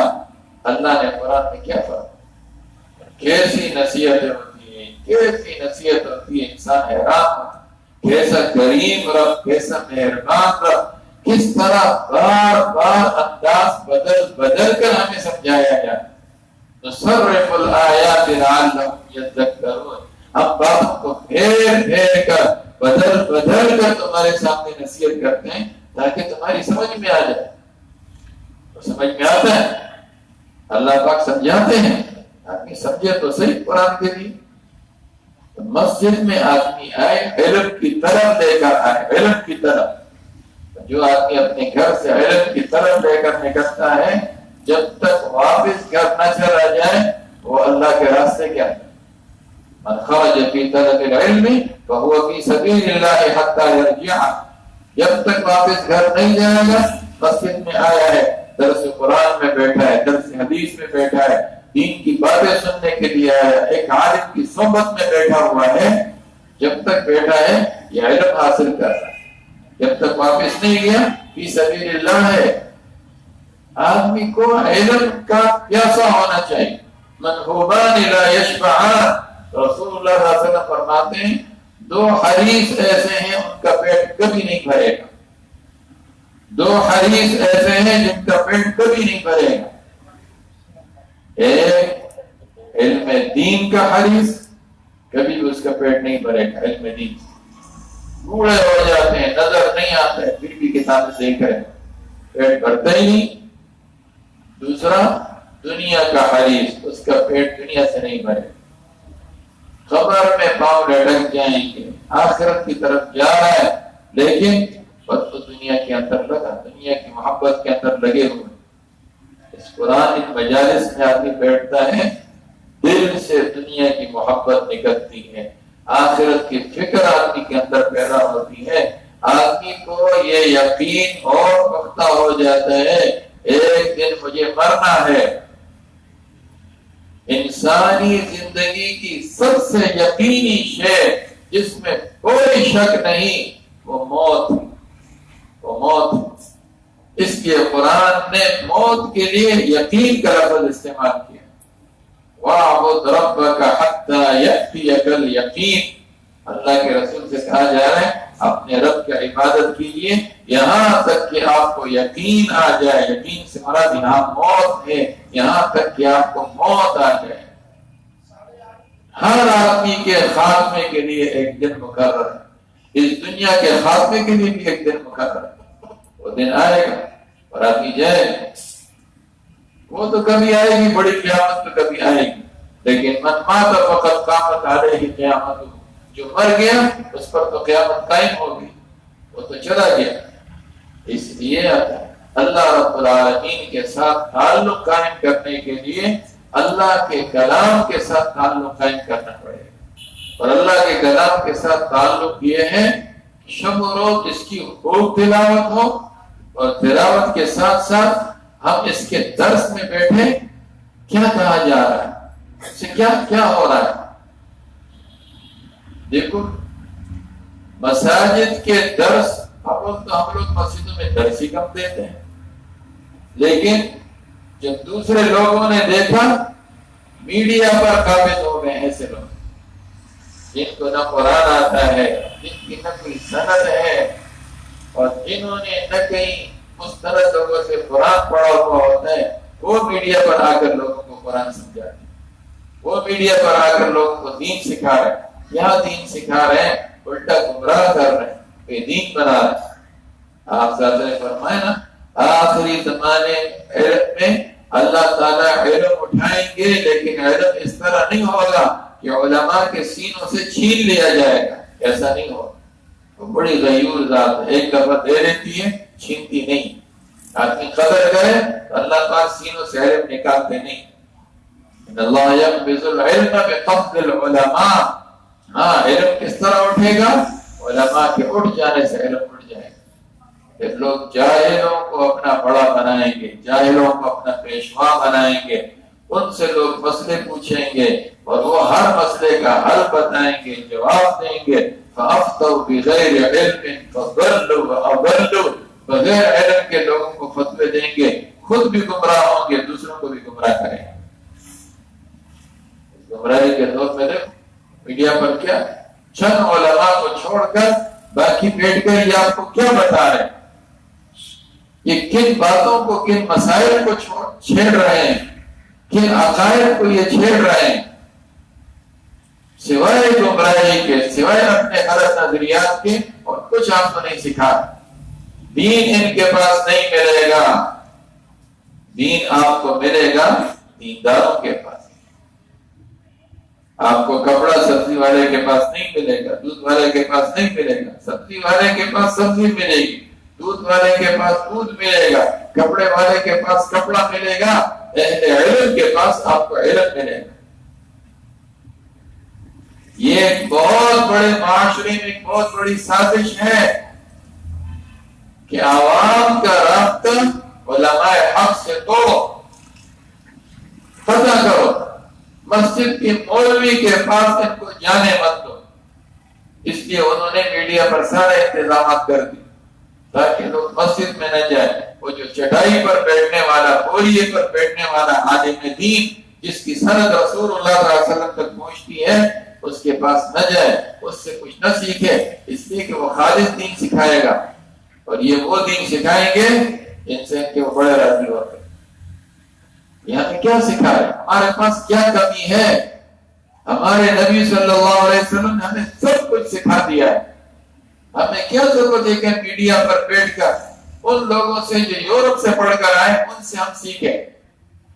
اللہ نے قرآن میں کیا فرمایا، کیسی نصیحتیں ہوتی ہیں، کیسی نصیحت ہوتی ہے، انسان حیران ہوتا ہے، کیسا کریم رب، کیسا مہربان رب، کس طرح بار بار انداز بدل بدل کر ہمیں سمجھایا گیا۔ نصرف الآیات لعلہم یذکرون، ہم باتوں کو پھیر پھیر کر بدل بدل کر تمہارے سامنے نصیحت کرتے ہیں تاکہ تمہاری سمجھ میں آ جائے۔ تو سمجھ میں آتا ہے، اللہ پاک سمجھاتے ہیں، آدمی سمجھے تو صحیح قرآن کے لیے۔ تو مسجد میں آدمی آئے علم کی طرف لے کر آئے، علم کی طرف۔ جو آدمی اپنے گھر سے علم کی طرف لے کر نکلتا ہے، جب تک واپس گھر نہ چلا جائے وہ اللہ کے راستے کے اندر۔ من خرج فی طلب العلم فهو فی سبیل اللہ حتی یرجع، جب تک واپس گھر نہیں جائے گا، مسجد میں آیا ہے، درس قرآن میں بیٹھا ہے، درس حدیث میں بیٹھا ہے، دین کی باتیں سننے کے لیے آیا ہے، ایک عالم کی صحبت میں بیٹھا ہوا ہے، جب تک بیٹھا ہے یہ علم حاصل کر رہا ہے، جب تک واپس نہیں گیا فی سبیل اللہ ہے۔ آدمی کو علم کا پیاسا ہونا چاہیے۔ منہوبان لا یشبعان، رسول اللہ صلی اللہ علیہ وسلم فرماتے ہیں دو حریص ایسے ہیں ان کا پیٹ کبھی نہیں بھرے گا، دو حریص ایسے ہیں جن کا پیٹ کبھی نہیں بھرے گا، ایک علم دین کا حریص، کبھی بھی اس کا پیٹ نہیں بھرے گا، علم دین بوڑھے ہو جاتے ہیں، نظر نہیں آتا ہے، پھر بھی کتابیں دیکھ رہے ہیں، پیٹ بھرتا ہی نہیں۔ دوسرا دنیا کا حریص، اس کا پیٹ دنیا سے نہیں بھرے، خبر میں پاؤں لٹک جائیں گے، آخرت کی طرف جا رہا ہے لیکن بس تو دنیا کے اندر لگا، دنیا کی محبت کے اندر لگے ہوئے۔ اس قرآن کی مجالس میں آدمی بیٹھتا ہے، دل سے دنیا کی محبت نکلتی ہے، آخرت کی فکر آدمی کے اندر پیدا ہوتی ہے، آدمی کو یہ یقین اور پختہ ہو جاتا ہے ایک دن مجھے مرنا ہے۔ انسانی زندگی کی سب سے یقینی شے جس میں کوئی شک نہیں وہ موت، وہ موت۔ اس لیے قرآن نے موت کے لیے یقین کا لفظ استعمال کیا، وَاعْبُدْ رَبَّكَ حَتَّى يَأْتِيَكَ الْيَقِينُ۔ اللہ کے رسول سے کہا جا رہا ہے اپنے رب کی عبادت کیجیے یہاں تک کہ آپ کو یقین آ جائے۔ یقین سے مراد یہاں موت ہے، یہاں تک کہ آپ کو موت آ جائے۔ ہر آدمی کے خاتمے کے لیے ایک دن مقرر ہے، اس دنیا کے خاتمے کے لیے بھی ایک دن مقرر ہے۔ وہ دن آئے گا اور آدمی جائے گا، وہ تو کبھی آئے گی، بڑی قیامت تو کبھی آئے گی، لیکن من مات فقد قامت علیہ قیامت، جو مر گیا اس پر تو قیامت قائم ہو گئی، وہ تو چلا گیا۔ اس لیے اللہ رب العالمین کے ساتھ تعلق قائم کرنے کے لیے اللہ کے کلام کے ساتھ تعلق قائم کرنا پڑے گا، اور اللہ کے کلام کے ساتھ تعلق یہ ہے شب و روز اس کی خوب تلاوت ہو، اور تلاوت کے ساتھ ساتھ ہم اس کے درس میں بیٹھے کیا کہا جا رہا ہے، اس سے کیا ہو رہا ہے۔ دیکھو مساجد کے درس، ہم لوگ مسجدوں میں درس ہی کم دیتے ہیں، لیکن جب دوسرے لوگوں نے دیکھا میڈیا پر قابض ہو گئے ایسے لوگ جن کو نہ قرآن آتا ہے، جن کی نہ کوئی سند ہے، اور جنہوں نے نہ کہیں مستند لوگوں سے قرآن پڑھا ہوا ہوتا ہے، وہ میڈیا پر آ کر لوگوں کو قرآن سمجھاتے ہیں، وہ میڈیا پر آ کر لوگوں کو دین سکھا رہے ہیں۔ کیا دین سکھا رہے ہیں؟ الٹا گمراہ کر رہے ہیں، کوئی دین بنا رہے ہیں۔ آپ ذات نے فرمایا نا آخری زمانے علم میں اللہ تعالیٰ علم اٹھائیں گے، لیکن علم اس طرح نہیں ہوگا کہ علماء کے سینوں سے چھین لیا جائے گا، ایسا نہیں ہوگا۔ وہ بڑی غیور ذات ہے، ایک دفعہ دے دیتی ہے، چھینتی نہیں۔ آدمی قدر کرے تو اللہ پاک سینوں سے علم نکالتے نہیں۔ ان اللہ یقبض العلم بقبض العلماء۔ ہاں، علم کس طرح اٹھے گا؟ علماء کے اٹھ جانے سے علم اٹھ جائے گا۔ پھر لوگ جاہلوں کو اپنا بڑا بنائیں گے، جاہلوں کو اپنا پیشوا بنائیں گے، ان سے لوگ مسئلے پوچھیں گے اور وہ ہر مسئلے کا حل بتائیں گے، جواب دیں گے۔ فَأَفْتَوْا بِغَيْرِ عِلْمٍ فَضَلُّوا وَأَضَلُّوا۔ بغیر علم کے لوگوں کو فتوے دیں گے، خود بھی گمراہ ہوں گے، دوسروں کو بھی گمراہ کریں گے۔ گمراہی کے دور میں دیکھو میڈیا پر کیا چند علماء کو چھوڑ کر باقی بیٹھ کر یہ آپ کو کیا بتا رہے ہیں، یہ کن باتوں کو، کن مسائل کو چھیڑ رہے ہیں، کن عقائد کو یہ چھیڑ رہے ہیں، سوائے گمراہی کے، سوائے اپنے غلط نظریات کے، اور کچھ آپ کو نہیں سکھا۔ دین ان کے پاس نہیں ملے گا، دین آپ کو ملے گا دینداروں کے پاس۔ آپ کو کپڑا سبزی والے کے پاس نہیں ملے گا، دودھ والے کے پاس نہیں ملے گا، سبزی والے کے پاس سبزی ملے گی، دودھ والے کے پاس دودھ ملے گا، کپڑے والے کے پاس کپڑا ملے گا، اہل علم کے پاس آپ کو علم ملے گا۔ یہ ایک بہت بڑے معاشرے میں ایک بہت بڑی سازش ہے کہ عوام کا رابطہ علماء حق سے توڑو، پتہ کرو، مسجد کے مولوی کے پاس ان کو جانے مت دو۔ اس لیے انہوں نے میڈیا پر سارے انتظامات کر دی تاکہ لوگ مسجد میں نہ جائیں۔ وہ جو چٹائی پر بیٹھنے والا، بوریے پر بیٹھنے والا عالم دین جس کی سند رسول اللہ صلی اللہ علیہ وسلم تک پہنچتی ہے، اس کے پاس نہ جائے، اس سے کچھ نہ سیکھے، اس لیے کہ وہ خالص دین سکھائے گا، اور یہ وہ دین سکھائیں گے جن سے ان کے وہ بڑے راضی ہوتے ہیں۔ یہاں کیا سکھائے؟ ہمارے پاس کیا کمی ہے؟ ہمارے نبی صلی اللہ علیہ وسلم نے ہمیں سب کچھ سکھا دیا ہے۔ ہمیں کیا ضرورت ہے کہ میڈیا پر بیٹھ کر ان لوگوں سے جو یورپ سے پڑھ کر آئے ان سے ہم سیکھیں؟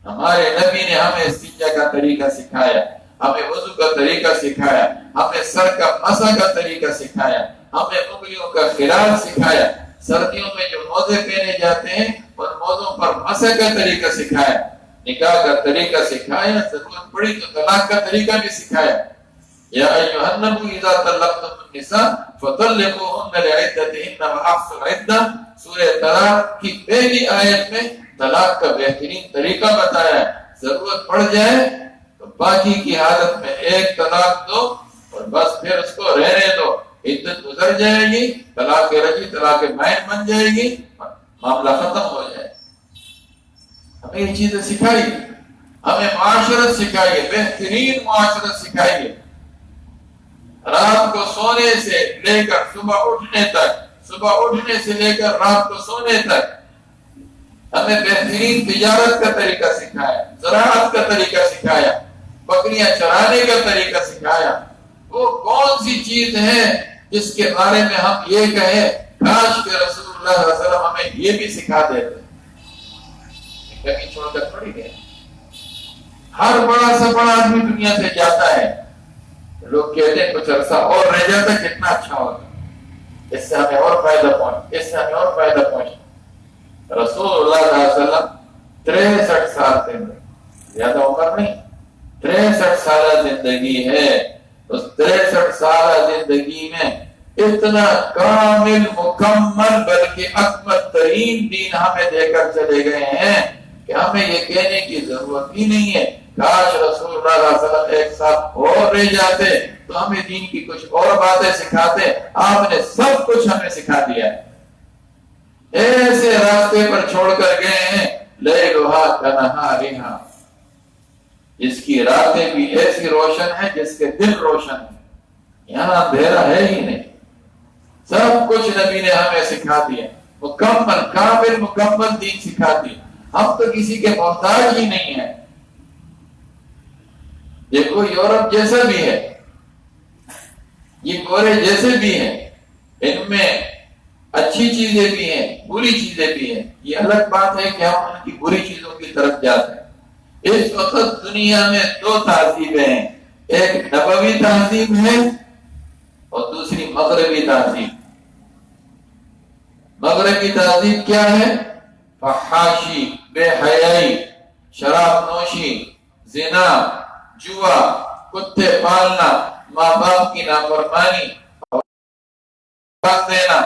ہمارے نبی نے ہمیں استنجا کا طریقہ سکھایا، ہمیں وضو کا طریقہ سکھایا، ہمیں سر کا مسح کا طریقہ سکھایا، ہمیں انگلیوں کا خلال سکھایا۔ سردیوں میں جو موزے پہنے جاتے ہیں ان موزوں پر مسح کا طریقہ سکھایا، نکاح کا طریقہ سکھایا، ضرورت پڑی تو طلاق کا طریقہ بھی سکھایا۔ یا ایھا النبی اذا طلقتم النساء فطلقوهن لعدتهن واحصوا العدة، سورہ طلاق کی پہلی آیت میں طلاق کا بہترین طریقہ بتایا ہے۔ ضرورت پڑ جائے تو باقی کی حالت میں ایک طلاق دو اور بس پھر اس کو رہنے دو، عدت گزر جائے گی، طلاق رجعی طلاق بائن بن جائے گی، معاملہ ختم ہو جائے۔ ہمیں یہ چیزیں سکھائی، ہمیں معاشرت سکھائیے، بہترین معاشرت سکھائیے۔ رات کو سونے سے لے کر صبح اٹھنے تک، صبح اٹھنے سے لے کر رات کو سونے تک ہمیں بہترین تجارت کا طریقہ سکھایا، زراعت کا طریقہ سکھایا، بکریاں چرانے کا طریقہ سکھایا۔ وہ کون سی چیز ہے جس کے بارے میں ہم یہ کہیں کاش کہ رسول اللہ صلی اللہ علیہ وسلم ہمیں یہ بھی سکھا دیتے، کہیں چھوڑ کر تھوڑی گئے۔ ہر بڑا سے بڑا آدمی دنیا سے جاتا ہے، لوگ کہتے ہیں کچھ عرصہ اور رہ جاتا کتنا اچھا ہوتا، اس سے ہمیں اور فائدہ پہنچ، اس سے ہمیں اور فائدہ پہنچ۔ رسول اللہ صلی اللہ علیہ وسلم 63 سال تھے، زیادہ عمر نہیں، 63 سالہ زندگی ہے۔ اس 63 سالہ زندگی میں اتنا کامل، مکمل، بلکہ اکمل ترین دین ہمیں دے کر چلے گئے ہیں کہ ہمیں یہ کہنے کی ضرورت ہی نہیں ہے کاش رسول اللہ صلی اللہ علیہ وسلم ایک ساتھ اور رہ جاتے تو ہمیں دین کی کچھ اور باتیں سکھاتے۔ آپ نے سب کچھ ہمیں سکھا دیا ہے، ایسے راستے پر چھوڑ کر گئے ہیں لیلھا کنہارھا، جس کی راتیں بھی ایسی روشن ہیں جس کے دل روشن ہیں، یہاں اندھیرا ہے ہی نہیں۔ سب کچھ نبی نے ہمیں سکھا دیا، مکمل کامل مکمل دین سکھا دی۔ ہم تو کسی کے محتاج ہی نہیں ہیں۔ دیکھو یورپ جیسا بھی ہے، یہ گورے جیسے بھی ہیں، ان میں اچھی چیزیں بھی ہیں، بری چیزیں بھی ہیں۔ یہ الگ بات ہے کہ ہم ان کی بری چیزوں کی طرف جاتے ہیں۔ اس وقت دنیا میں 2 تہذیبیں ہیں، ایک نبوی تہذیب ہے اور دوسری مغربی تہذیب۔ مغربی تہذیب کیا ہے؟ فحاشی، بے حیائی، شراب نوشی، زنا، جوا، کتے پالنا، ماں باپ کی نافرمانی، اولاد دینا،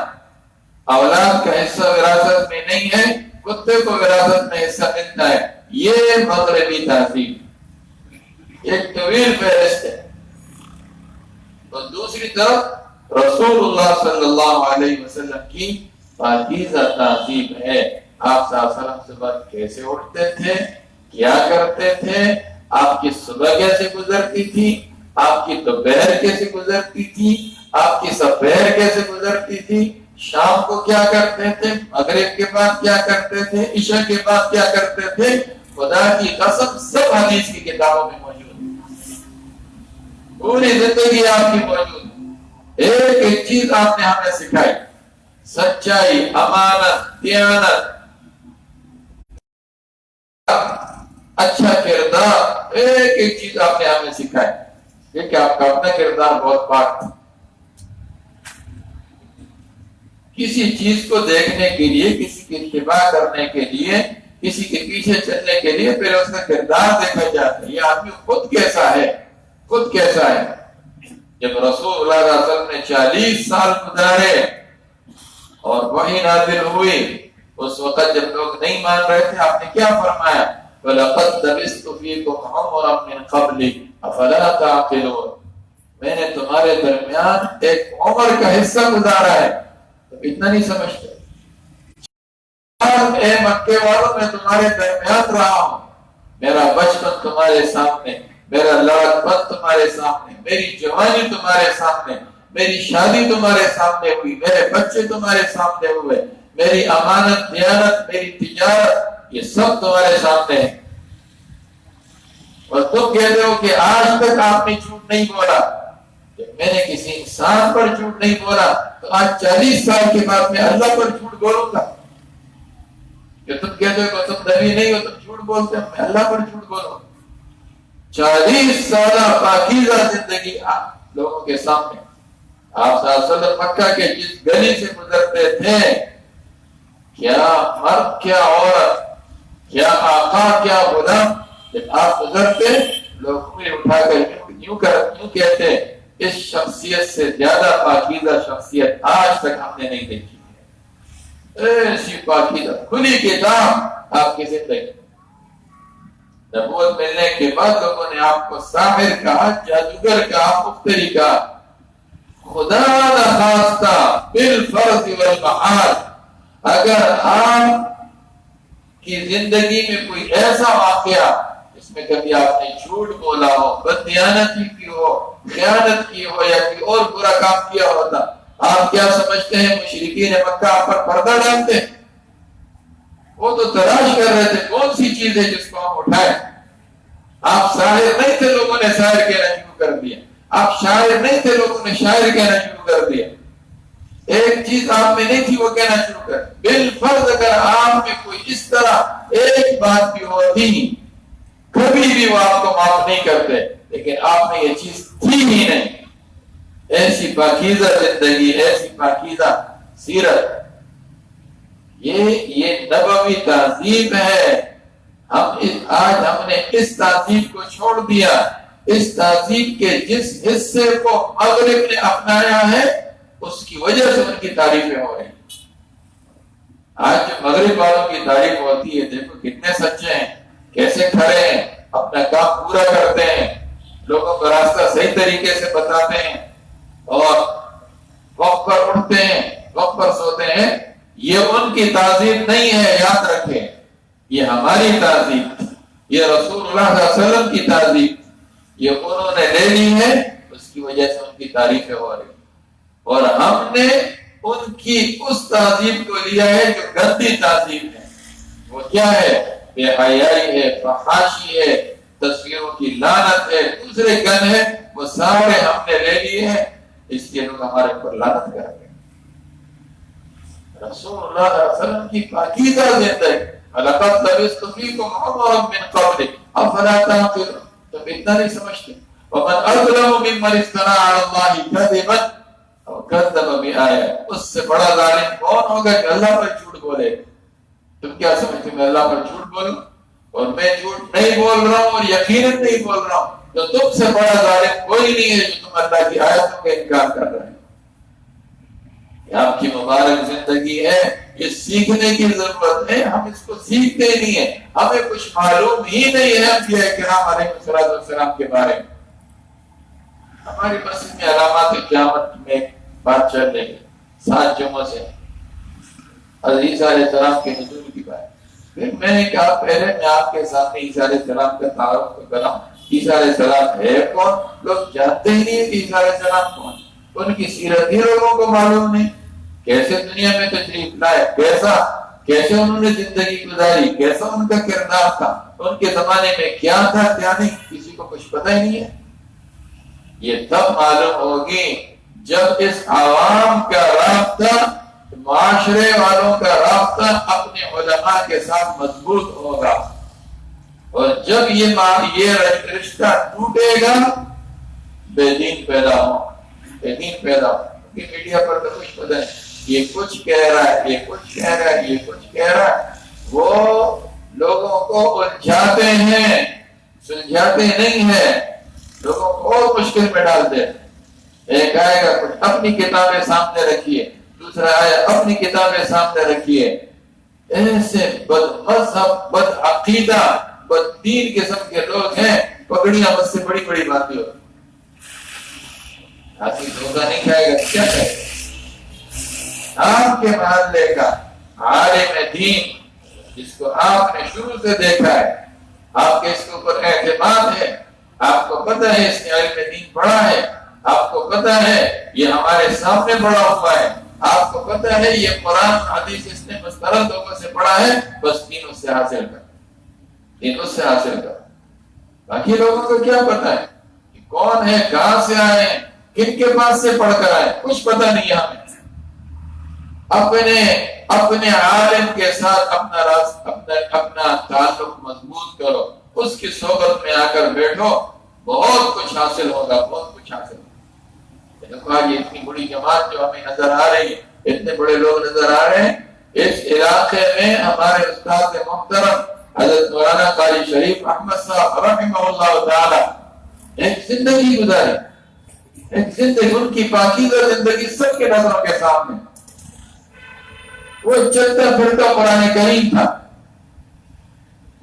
اولاد کا حصہ وراثت میں نہیں ہے، کتے کو وراثت میں حصہ ملتا ہے۔ یہ مغربی تہذیب ایک طویل فہرست ہے۔ اور دوسری طرف رسول اللہ صلی اللہ علیہ وسلم کی پاکیزہ تہذیب ہے۔ آپ صلی اللہ علیہ وسلم صبح کیسے اٹھتے تھے، کیا کرتے تھے، آپ کی صبح کیسے گزرتی تھی، آپ کی دوپہر کیسے گزرتی تھی، آپ کی سپہر کیسے گزرتی تھی، شام کو کیا کرتے تھے، مغرب کے بعد کیا کرتے تھے، عشاء کے بعد کیا کرتے تھے، خدا کی قسم سب حدیث کی کتابوں میں موجود ہے۔ پوری زندگی آپ کی موجود ہے۔ ایک ایک چیز آپ نے ہمیں سکھائی، سچائی، امانت، دیانت، اچھا کردار، ایک ایک چیز آپ نے ہمیں سکھائی۔ یہ کہ آپ کا اپنا کردار بہت پاک تھا۔ کسی چیز کو دیکھنے کے لیے، کسی کی اتباع کرنے کے لیے، کسی کے پیچھے چلنے کے لیے پہلے اس کا کردار دیکھا جاتا ہے، یہ آدمی خود کیسا ہے، خود کیسا ہے۔ جب رسول اللہ صلی اللہ علیہ وسلم نے 40 سال گزارے اور وحی نازل ہوئی، اس وقت جب لوگ نہیں مان رہے تھے، آپ نے کیا فرمایا؟ وَلَقَدْ لَبِثْتُ فِيكُمْ عُمُرًا مِّن قَبْلِ أَفَلَا تَعْقِلُونَ، میں نے تمہارے درمیان ایک عمر کا حصہ گزارا ہے، تو اتنا نہیں سمجھتے؟ اے مکے والوں، میں تمہارے درمیان رہا ہوں، میرا بچپن تمہارے سامنے، میرا لڑکپن تمہارے سامنے، میری جوانی تمہارے سامنے، میری شادی تمہارے سامنے ہوئی، میرے بچے تمہارے سامنے ہوئے، میری امانت، دیانت، میری تجارت، یہ سب تمہارے سامنے ہے۔ اور تم کہتے ہو کہ آج تک آپ نے جھوٹ نہیں بولا۔ جب میں نے کسی انسان پر جھوٹ نہیں بولا تو آج 40 سال کے بعد میں اللہ پر جھوٹ بولوں گا؟ کہ تم کہتے ہو کہ تم نبی نہیں ہو، تم جھوٹ بولتے ہو، میں اللہ پر جھوٹ بولوں؟ 40 سالہ پاکیزہ زندگی لوگوں کے سامنے۔ آپ صلی اللہ علیہ وسلم مکہ کے جس گلی سے گزرتے تھے کیا مرد کیا عورت، کیا آقا کیا غلام، جب آپ گزرتے لوگ انگلی اٹھا کر یوں کہتے اس شخصیت سے زیادہ پاکیزہ شخصیت آج تک ہم نے نہیں دیکھی ہے۔ ایسی پاکیزہ کھلی کتاب آپ کی زندگی۔ نبوت ملنے کے بعد لوگوں نے آپ کو ساحر کہا، جادوگر کہا، مفتری کہا۔ خدا نخواستہ بالفرض والمحال اگر آپ کی زندگی میں کوئی ایسا واقعہ جس میں کبھی آپ نے جھوٹ بولا ہو، بددیانتی کی ہو، خیانت کی ہو یا کوئی اور برا کام کیا ہوتا، آپ کیا سمجھتے ہیں مشرکین مکہ پر پردہ ڈالتے؟ وہ تو تلاش کر رہے تھے کون سی چیز ہے جس کو ہم اٹھائیں۔ آپ شاعر نہیں تھے، لوگوں نے شاعر کہنا شروع کر دیا۔ آپ شاعر نہیں تھے، لوگوں نے شاعر کہنا شروع کر دیا۔ ایک چیز آپ میں نہیں تھی وہ کہنا شروع کر۔ بالفرض اگر آپ میں کوئی اس طرح ایک بات بھی ہوتی کبھی بھی وہ آپ کو معاف نہیں کرتے، لیکن آپ میں یہ چیز تھی ہی نہیں۔ ایسی پاکیزہ زندگی، ایسی پاکیزہ سیرت، یہ نبوی تہذیب ہے۔ آج ہم نے اس تہذیب کو چھوڑ دیا۔ اس تہذیب کے جس حصے کو مغرب نے اپنایا ہے اس کی وجہ سے ان کی تعریفیں ہو رہی ہیں۔ آج جو مغرب والوں کی تعریف ہوتی ہے، دیکھو کتنے سچے ہیں، کیسے کھڑے ہیں، اپنا کام پورا کرتے ہیں، لوگوں کا راستہ صحیح طریقے سے بتاتے ہیں اور وقت پر اٹھتے ہیں، وقت پر سوتے ہیں۔ یہ ان کی تہذیب نہیں ہے، یاد رکھیں، یہ ہماری تہذیب، یہ رسول اللہ صلی اللہ علیہ وسلم کی تہذیب، یہ انہوں نے لے لی ہے، اس کی وجہ سے ان کی تعریفیں ہو رہی ہیں۔ اور ہم نے ان کی اس تہذیب کو لیا ہے جو گندی تہذیب ہے۔ وہ کیا ہے؟ بے حیائی ہے، فحاشی ہے، تصویروں کی لعنت ہے، دوسرے گن ہے، وہ سارے ہم نے لے لیے ہیں، اس لیے لوگ ہمارے اوپر لعنت کر گئے۔ رسول اللہ صلی اللہ علیہ وسلم کی پاکیزہ زندگی، وَلَقَدْ لَبِثْتُ فِيكُمْ عُمُرًا مِّن قَبْلِهِ أَفَلَا تَعْقِلُونَ۔ تم اتنا نہیں سمجھتے؟ وَمَنْ أَظْلَمُ مِمَّنِ افْتَرَىٰ عَلَى اللَّهِ كَذِبًا أَوْ كَذَّبَ بِآيَاتِهِ۔ اس سے بڑا ظالم کون ہوگا کہ اللہ پر جھوٹ بولے؟ تم کیا سمجھتے میں اللہ پر جھوٹ بولوں؟ اور میں جھوٹ نہیں بول رہا ہوں اور یقیناً نہیں بول رہا ہوں، تو تم سے بڑا ظالم کوئی نہیں ہے جو تم اللہ کی آیتوں کا انکار کر رہے ہیں۔ یہ آپ کی مبارک زندگی ہے، یہ سیکھنے کی ضرورت ہے۔ ہم اس کو سیکھتے نہیں ہیں، ہمیں کچھ معلوم ہی نہیں ہے انبیاء کرام علیہ السلام کے بارے میں۔ ہماری مسجد میں علامات قیامت میں بات چل رہی ہے 7 جمعوں سے، حضرت عیسیٰ علیہ السلام کے نزول کی بات۔ پھر میں نے کہا پہلے میں آپ کے سامنے عیسیٰ علیہ السلام کا تعارف تو کراؤں۔ عیسیٰ علیہ السلام ہے کون؟ لوگ جانتے ہی نہیں کہ عیسیٰ علیہ السلام کون، ان کی سیرت ہی لوگوں کو معلوم نہیں۔ کیسے دنیا میں تشریف لائے، کیسے انہوں نے زندگی گزاری، کیسا ان کا کردار تھا، ان کے زمانے میں کیا تھا کیا نہیں، کسی کو کچھ پتہ ہی نہیں ہے۔ یہ تب معلوم ہوگی جب اس عوام کا رابطہ، معاشرے والوں کا رابطہ اپنے علماء کے ساتھ مضبوط ہوگا، اور جب یہ رشتہ ٹوٹے گا بے دین پیدا ہو، بے دین پیدا ہو۔ کیونکہ میڈیا پر تو کچھ پتہ نہیں، یہ کچھ کہہ رہا ہے، یہ کچھ کہہ رہا ہے، یہ کچھ کہہ رہا ہے، وہ لوگوں کو الجھاتے ہیں، سلجھاتے نہیں ہیں، لوگوں کو اور مشکل میں ڈالتے ہیں۔ ایک آئے گا کچھ اپنی کتابیں سامنے رکھیے، دوسرا آئے اپنی کتابیں سامنے رکھیے۔ ایسے بد مذہب، بد عقیدہ، بد دین قسم کے لوگ ہیں، پگڑیاں بس سے بڑی بڑی باتیں ہوتی۔ آدمی دھوکہ نہیں کھائے گا کیا کہے گا؟ آپ کے محلے کا عالم دین جس کو آپ نے شروع سے دیکھا ہے، آپ کے اس کے اوپر اعتماد ہے، آپ کو پتہ ہے اس نے علم دین پڑھا ہے، آپ کو پتہ ہے یہ ہمارے سامنے پڑھا ہوا ہے، آپ کو پتہ ہے یہ قرآن حدیث اس نے مسترد لوگوں سے پڑھا ہے، بس دین اس سے حاصل کر، دین اس سے حاصل کر۔ باقی لوگوں کو کیا پتہ ہے کہ کون ہے، کہاں سے آئے ہیں، کن کے پاس سے پڑھ کر آئے، کچھ پتہ نہیں ہمیں۔ اپنے عالم کے ساتھ اپنا تعلق مضبوط کرو، اس کی صحبت میں آ کر بیٹھو، بہت کچھ حاصل ہوگا، بہت کچھ حاصل ہوگا۔ دیکھو آج اتنی بڑی جماعت جو ہمیں نظر آ رہی ہے، اتنے بڑے لوگ نظر آ رہے ہیں، اس علاقے میں ہمارے استاد محترم حضرت مولانا قاری شریف احمد صاحب رحمہ اللہ تعالی ایک زندگی گزاری، ایک زندگی، ان کی پاکیزہ زندگی سب کے نظروں کے سامنے، وہ چلتا پھرتا قرآن کریم تھا،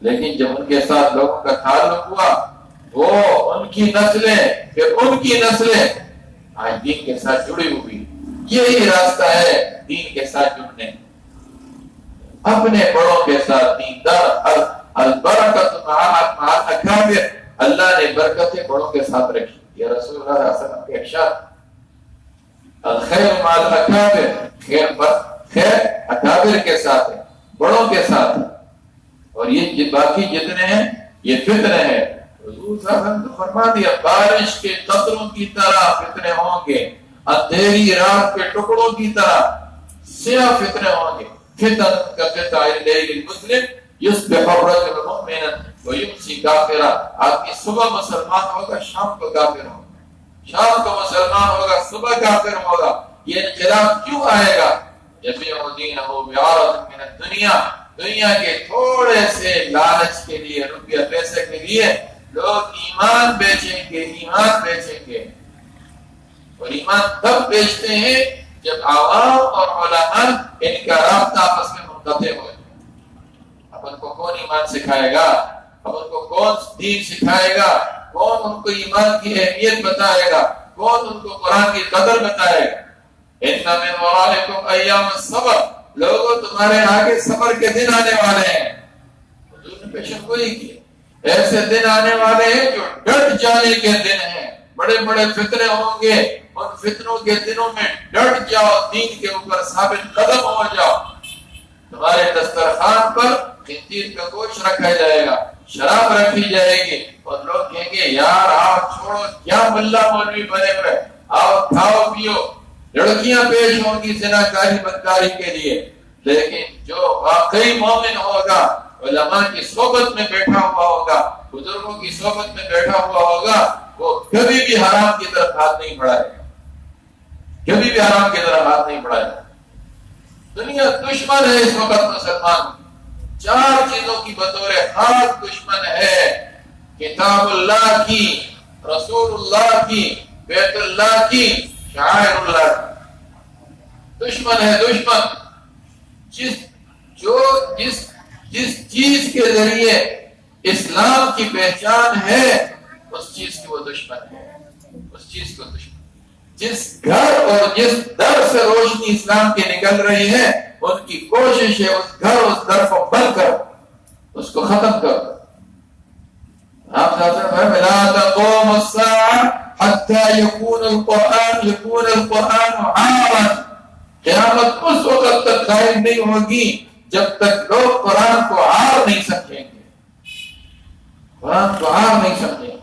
لیکن جب ان کے ساتھ لوگوں کا تعلق ہوا، وہ ان کی نسلیں پھر ان کی نسلیں آج دین کے ساتھ جڑی ہوئی۔ یہی راستہ ہے دین کے ساتھ جڑنے، اپنے بڑوں کے ساتھ دیندار، البرکت مع الاکابر، اللہ نے برکتیں بڑوں کے ساتھ رکھی۔ یہ رسول اللہ صلی اللہ علیہ وسلم کے ارشاد، الخیر مع الاکابر، خیر اکابر کے ساتھ ہے، بڑوں کے ساتھ ہے، اور یہ باقی جتنے ہیں یہ فتنے ہیں۔ حضور صلی اللہ علیہ وسلم نے فرما دیا بارش کے قطروں کی طرح فتنے ہوں گے، اندھیری رات کے ٹکڑوں کی طرح سیاہ فتنے ہوں گے۔ فتن كقطع الليل المظلم يصبح الرجل مؤمنا ويمسي كافرا، آدمی صبح مسلمان ہوگا شام کو کافر ہوگا، شام کو مسلمان ہوگا صبح کافر ہوگا۔ یہ انقلاب کیوں آئے گا؟ يبيع دينه بعرض من الدنيا، دنیا کے تھوڑے سے لالچ کے لیے، روپیہ پیسے کے لیے لوگ ایمان بیچیں گے، ایمان بیچیں گے، اور ایمان تب بیچتے ہیں جب عوام اور علماء ان کا رابطہ آپس میں منقطع ہو۔ اب ان کو کون ایمان سکھائے گا؟ اب ان کو کون دین سکھائے گا؟ کون ان کو ایمان کی اہمیت بتائے گا؟ کون ان کو قرآن کی قدر بتائے گا؟ ان من ورائکم ایام الصبر، لوگوں تمہارے آگے صبر کے دن آنے والے ہیں۔ حضور نے پیشن گوئی کی، ایسے دن آنے والے ہیں جو ڈٹ جانے کے دن ہیں، بڑے بڑے فتنے ہوں گے، ان فتنوں کے دنوں میں ڈٹ جاؤ، دین کے اوپر ثابت قدم ہو جاؤ۔ تمہارے دسترخوان پر خنزیر کا گوشت رکھا جائے گا، شراب رکھی جائے گی، اور لوگ کہیں گے یار آؤ چھوڑو، کیا ملا مولوی بنے ہوئے، آؤ کھاؤ پیو۔ لڑکیاں پیش ہوں گی زناکاری بدکاری کے لیے، لیکن جو واقعی مومن ہوگا، علماء کی صحبت میں بیٹھا ہوا ہوگا، بزرگوں کی صحبت میں بیٹھا ہوا ہوگا، وہ کبھی بھی حرام کی طرف ہاتھ نہیں بڑھائے گا، کبھی بھی حرام کی طرف ہاتھ نہیں بڑھائے گا۔ دنیا دشمن ہے اس وقت مسلمان، چار چیزوں کی بطور خاص دشمن ہے، کتاب اللہ کی، رسول اللہ کی، بیت اللہ کی، شعائر اللہ کی۔ دشمن ہے دشمن، جس چیز کے ذریعے اسلام کی پہچان ہے اس چیز کی وہ دشمن ہے، اس چیز کو دشمن۔ جس گھر اور جس در سے روشنی اسلام کی نکل رہی ہے، ان کی کوشش ہے اس گھر اس در کو بند کرو، اس کو ختم کرو۔ آپ لا تقوم الساعة حتى يكون القرآن عارا، قیامت اس وقت تک قائم نہیں ہوگی جب تک لوگ قرآن کو عار نہیں سمجھیں گے، قرآن کو عار نہیں سمجھیں گے۔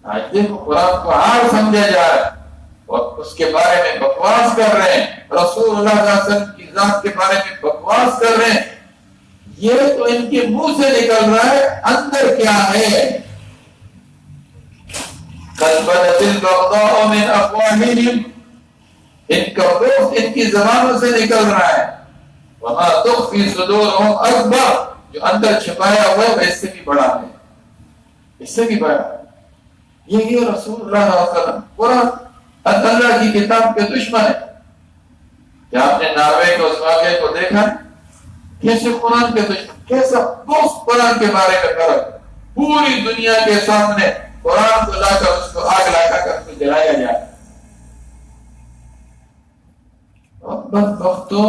آج دیکھو قرآن کو عار سمجھا جائے اور اس کے بارے میں بکواس کر رہے ہیں، رسول اللہ صلی اللہ علیہ وسلم کی ذات کے بارے میں بکواس کر رہے ہیں۔ یہ تو ان کے منہ سے نکل رہا ہے، اندر کیا ہے؟ قد بدت البغضاء من افواههم، ان کا بغض ان کی زبانوں سے نکل رہا ہے۔ وما تخفي صدورهم اکبر، جو اندر چھپایا ہوا ہے وہ اس سے بھی بڑا ہے، اس سے بھی بڑا۔ یہی رسول اللہ صلی اللہ علیہ وسلم قرآن اللہ کی کتاب کے دشمن ہے۔ کیا آپ نے ناروے کے اس واقعے کو دیکھا؟ کیسے قرآن کے دشمن، کیسا دوست قرآن کے بارے میں فرق، پوری دنیا کے سامنے قرآن کو لا کر اس کو آگ لگا کر اس کو جلایا جائے۔ بدبختو،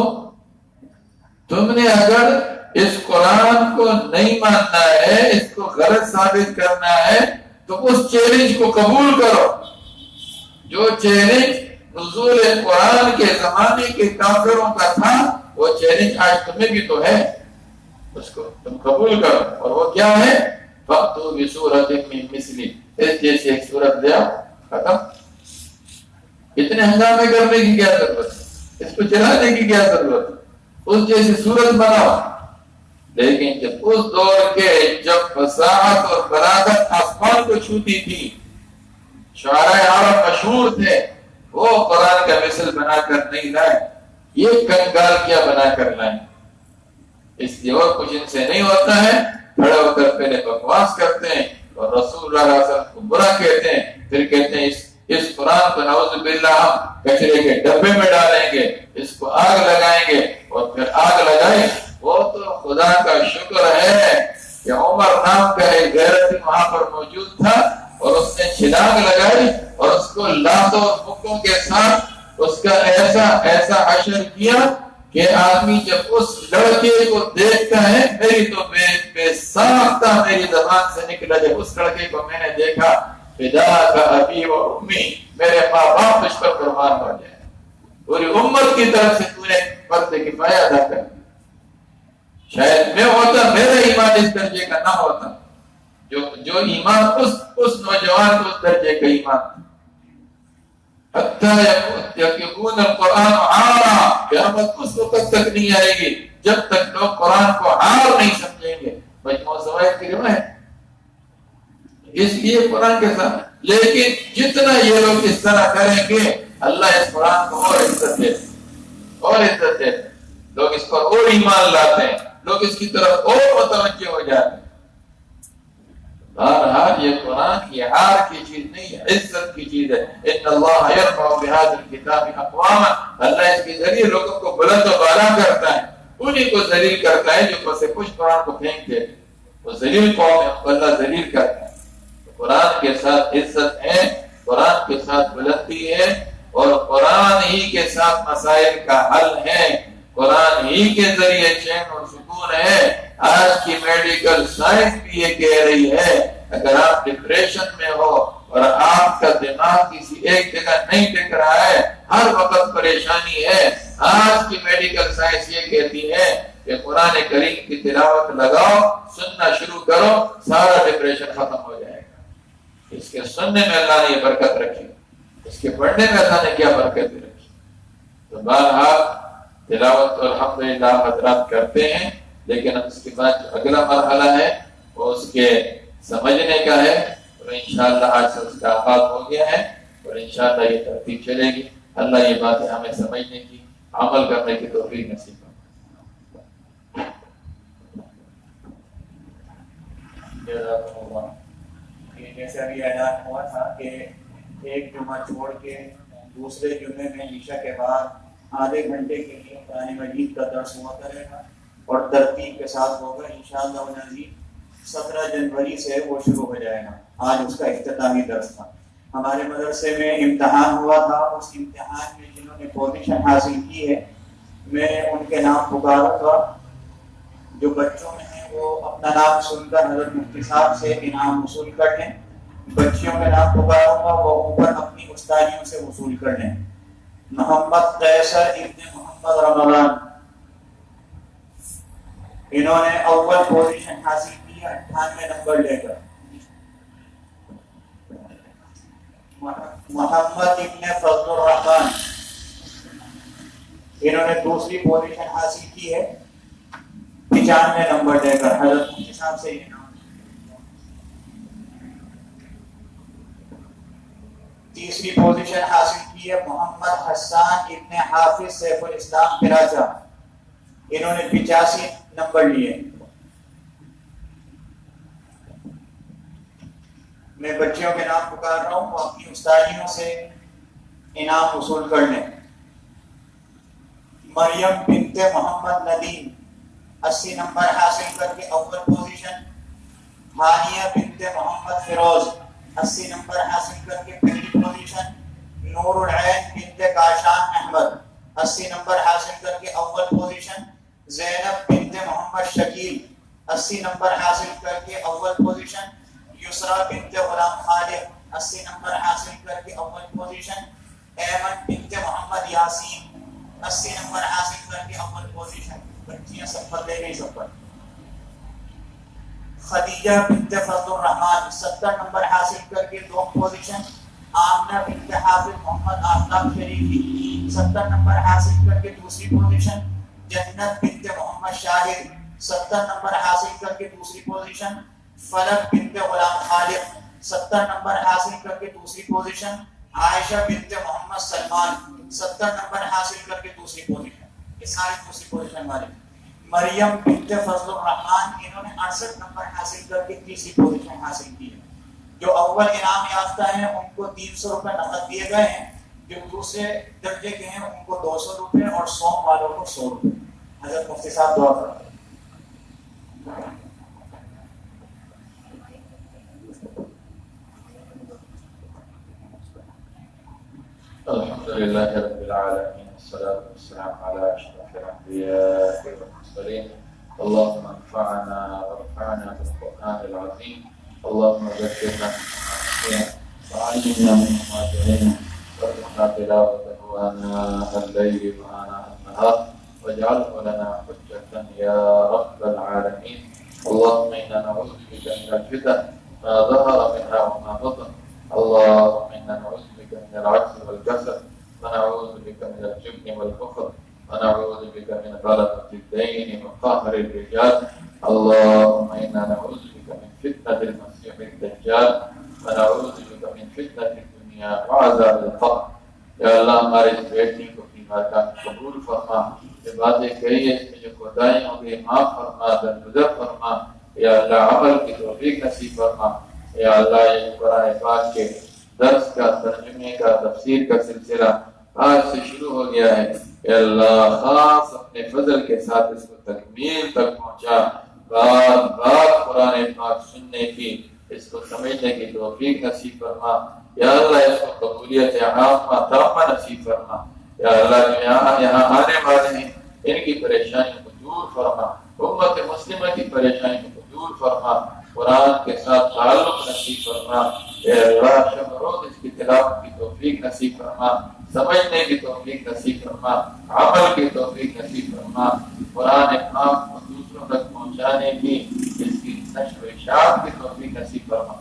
تم نے اگر اس قرآن کو نہیں ماننا ہے، اس کو غلط ثابت کرنا ہے، تو اس چیلنج کو قبول کرو۔ جو چیلنج نزول قرآن کے زمانے کے کافروں کا تھا، وہ چیلنج آج تمہیں بھی تو ہے، اس کو تم قبول کرو۔ اور وہ کیا ہے؟ فَأْتُوا بِسُورَةٍ مِّن مِّثْلِهِ، اس جیسی ایک سورت لے آؤ، ختم۔ اتنے ہنگامے کرنے کی کیا ضرورت ہے؟ اس کو چلانے کی کیا ضرورت ہے؟ اس جیسی سورت بناؤ۔ لیکن جب اس دور کے جب فصاحت اور بلاغت آسمان کو چھوتی تھی، شعراء عرب مشہور تھے، وہ قرآن کا مثل بنا کر نہیں لائے۔ یہ کنگال کیا بنا کر لائیں؟ اس لیے اور کچھ ان سے نہیں ہوتا ہے. کھڑے ہو کر پہلے بکواس کرتے ہیں اور رسول اللہ صلی اللہ علیہ وسلم کو برا کہتے ہیں، پھر کہتے ہیں اس قرآن کو نعوذ باللہ ہم کچرے کے ڈبے میں ڈالیں گے، اس کو آگ لگائیں گے. اور پھر آگ لگائیں. وہ تو خدا کا شکر ہے کہ عمر نام کا ایک غیرتی وہاں پر موجود تھا اور اس نے چھلاگ لگائی اور اس کو لاتوں اور بکوں کے ساتھ اس کا ایسا حشر کیا کہ آدمی جب اس لڑکے کو دیکھتا ہے، میری تو بے ساختہ میری زبان سے نکلا جب اس لڑکے کو میں نے دیکھا، فدا کا ابی و امی، میرے ماں باپ اس پر قربان ہو جائے. پوری امت کی طرف سے تو نے فرض کفایہ ادا کر. شاید میں ہوتا میرا ایمان اس درجے کا نہ ہوتا جو ایمان اس نوجوان کو اس درجے کا ایمان. حتی یکون القرآن عارا، قیامت اس وقت تک نہیں آئے گی جب تک لوگ قرآن کو عار نہیں سمجھیں گے. مجموع زوائد کی روایت. اس لیے قرآن کے ساتھ، لیکن جتنا یہ لوگ اس طرح کریں گے اللہ اس قرآن کو اور عزت دے اور عزت دے. لوگ اس پر اور ایمان لاتے ہیں، لوگ اس کی طرف اور متوجہ ہو جاتے ہیں. بہرحال یہ قرآن کی ہار کی چیز نہیں ہے، عزت کی چیز ہے. ان اللہ یرفع بهذا الكتاب اقواما، اللہ اس کے ذریعے لوگوں کو بلند و بالا کرتا ہے، انہیں کو ذلیل کرتا ہے جو پس پشت قرآن کو پھینکتے ہیں. وہ ذلیل قوم ہے، اللہ ذلیل کرتا ہے. قرآن کے ساتھ عزت ہے، قرآن کے ساتھ بلندی ہے اور قرآن ہی کے ساتھ مسائل کا حل ہے. قرآن ہی کے ذریعے چین اور سکون ہے. آج کی میڈیکل سائنس بھی یہ کہہ رہی ہے اگر آپ ڈپریشن میں ہو اور آپ کا دماغ کسی ایک جگہ نہیں ٹک رہا ہے، ہر وقت پریشانی ہے، آج کی میڈیکل سائنس یہ کہتی ہے کہ قرآن کریم کی تلاوت لگاؤ، سننا شروع کرو، سارا ڈپریشن ختم ہو جائے گا. اس کے سننے میں اللہ نے یہ برکت رکھی، اس کے پڑھنے میں اللہ نے کیا برکت رکھی. تو بہرحال تلاوت الحمدللہ حضرات کرتے ہیں، لیکن اس کے بعد جو اگلا مرحلہ ہے وہ اس کے سمجھنے کا ہے اور انشاءاللہ آج سے اس کا آغاز ہو گیا ہے اور انشاءاللہ یہ ترتیب چلے گی. اللہ یہ باتیں ہمیں سمجھنے کی، عمل کرنے کی توفیق نصیب فرمائے. جیسے ابھی اعلان ہوا تھا کہ ایک جمعہ چھوڑ کے دوسرے جمعے میں عشاء کے بعد آدھے گھنٹے کے لیے قرآن مجید کا درس ہوا کرے گا اور ترتیب کے ساتھ ہوگا. انشاءاللہ العزیز 17 جنوری سے وہ شروع ہو جائے گا. آج اس کا اختتامی درس تھا. ہمارے مدرسے میں امتحان ہوا تھا، اس امتحان میں جنہوں نے پوزیشن حاصل کی ہے میں ان کے نام پکاروں گا. جو بچوں میں ہیں وہ اپنا نام سن کر حضرت مفتی صاحب سے انعام وصول کر لیں. بچیوں کے نام پکاروں گا، وہ اوپر اپنی استادیوں سے وصول کر لیں. محمد قیصر ابن محمد رمضان، انہوں نے اول پوزیشن حاصل کی 98 نمبر لے کر. محمد ابن فضل الرحمن، انہوں نے دوسری پوزیشن حاصل کی ہے 95 نمبر لے کر. حضرت مفتی صاحب سے انعام. تیسری پوزیشن حاصل کی ہے محمد حسان ابن حافظ سیف الاسلام کراچا، انہوں نے 85 نمبر لیے. میں بچیوں کے نام پکار رہا ہوں، وہ اپنی استادیوں سے انعام وصول کر لیں. مریم بنت محمد ندیم 80 نمبر حاصل کر کے اول پوزیشن. ہانیہ بنت محمد فیروز 80 نمبر حاصل کر کے پہلی پوزیشن. نور العین بنت کاشان احمد 80 نمبر حاصل کر کے اول پوزیشن. زینب بنت محمد شکیل 80 نمبر حاصل کر کے اول پوزیشن. یسرا بنت غلام خالد 80 نمبر حاصل کر کے اول پوزیشن. ایمن بنت محمد یاسین 80 نمبر حاصل کر کے اول پوزیشن. بچیاں سب پر لے گئی سب پر. خدیجہ بنت فضل الرحمن 70 نمبر حاصل کر کے دو پوزیشن. آمنہ بنت حافظ محمد آفتاب شریفی 70 نمبر حاصل کر کے دوسری پوزیشن. جنت بنت محمد شاہد 70 نمبر حاصل کر کے دوسری پوزیشن. فلک بنت غلام خالد 70 نمبر حاصل کر کے دوسری پوزیشن. عائشہ بنت محمد سلمان 70 نمبر حاصل کر کے دوسری پوزیشن. یہ سارے دوسری پوزیشن والے. مریم بنت فضل الرحمان انہوں نے 68 نمبر حاصل کر کے تیسری پوزیشن حاصل کی ہے. جو اول انعام یافتہ ہیں ان کو 300 روپے نقد دیے گئے ہیں. جو دوسرے درجے کے ہیں ان کو 200 روپے اور سوم والوں کو 100 روپے. حضرت مفتی صاحب دعا کریں. الحمد لله رب العالمين والصلاة والسلام على أشرف الأنبياء والمرسلين. اللهم انفعنا وارفعنا بالقرآن العظيم. اللهم ذكرنا مما نسينا وعلمنا مما جهلنا وارزقنا تلاوته آناء الليل وآناء النهار واجعله لنا حجة يا رب العالمين. اللهم إنا نعوذ بك من الفتن ما ظهر منها وما بطن. اللهم إنا نعوذ بك من العجز والكسل ونعوذ بك من الجبن والبخل ونعوذ بك من غلبة الدين وقهر الرجال. اللهم إنا نعوذ بك من فتنة المسيح الدجال ونعوذ بك من فتنة الدنيا وعذاب القبر. یا اللہ ہمارے اس بیٹی کو اپنی بارگاہ میں قبول فرما. یہ باتیں کہی ہے اس میں جو خدائیوں کے معاف فرما، درگزر فرما. یا اللہ عمل کی توفیق نصیب فرما. یا اللہ یہ قرآن پاک کے درس کا، ترجمے کا، تفسیر کا سلسلہ آج سے شروع ہو گیا ہے. یا اللہ خاص اپنے فضل کے ساتھ اس کو تکمیل تک پہنچا. بار بار قرآن پاک سننے کی، اس کو سمجھنے کی توفیق نصیب فرما. یا اللہ اس کو قبولیت عامہ تامہ نصیب فرما. یا اللہ جو یہاں آنے والے ہیں ان کی پریشانیوں کو دور فرما. امت مسلمہ کی پریشانیوں کو دور فرما. قرآن کے ساتھ تعلق نصیب فرما. اے اللہ شب روز اس کی تلاوت کی توفیق نصیب فرما، سمجھنے کی توفیق نصیب فرما، عمل کی توفیق نصیب فرما. قرآن پاک کو دوسروں تک پہنچانے کی، اس کی نشر و اشاعت کی توفیق نصیب فرما.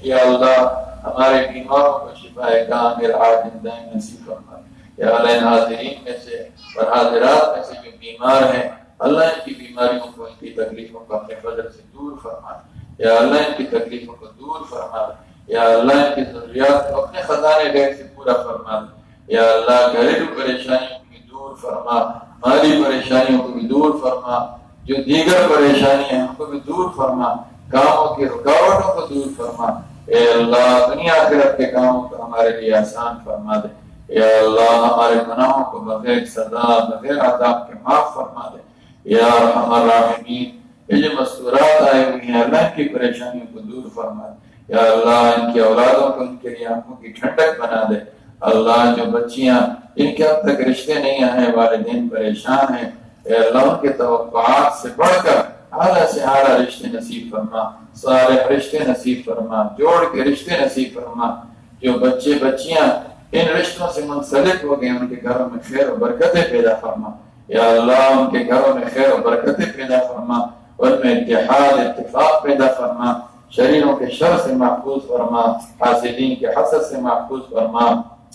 یا اللہ ہمارے بیماروں کو شفا کامل عاجل دائم نصیب فرما. یا اللہ ان حاضرین میں سے اور حاضرات میں سے جو بیمار ہیں، اللہ ان کی بیماریوں کو، ان کی تکلیفوں کو اپنے فضل سے دور فرما. یا اللہ ان کی تکلیفوں کو دور فرما. یا اللہ ان کی ضروریات کو اپنے خزانے غیب سے پورا فرما. یا اللہ گھریلو پریشانیوں کو بھی دور فرما، مالی پریشانیوں کو بھی دور فرما، جو دیگر پریشانیاں ہیں ان کو بھی دور فرما، کاموں کی رکاوٹوں کو دور فرما. اے اللہ دنیا آخرت کے کاموں کو ہمارے لیے آسان فرما دے. یا اللہ ہمارے گناہوں کو بغیر سزا، بغیر عذاب کے معاف فرما دے. یا ارحم الراحمین یہ جو مستورات آئے ہوئی ہیں اللہ ان کی پریشانیوں کو دور فرما دے. یا اللہ ان کی اولادوں کو ان کے لیے آنکھوں کی ٹھنڈک بنا دے. اللہ جو بچیاں ان کے اب تک رشتے نہیں آئے، والدین پریشان ہیں، اے اللہ ان کے توقعات سے بڑھ کر اعلیٰ سے اعلیٰ رشتے نصیب فرما، صالح رشتے نصیب فرما، جوڑ کے رشتے نصیب فرما. جو بچے بچیاں ان رشتوں سے منسلک ہو گئے ان کے گھروں میں خیر و برکتیں پیدا فرما. یا اللہ ان کے گھروں میں خیر و برکتیں پیدا فرما، ان میں اتحاد اتفاق پیدا فرما، شریروں کے شر سے محفوظ فرما، حاسدین کے حسد سے محفوظ فرما.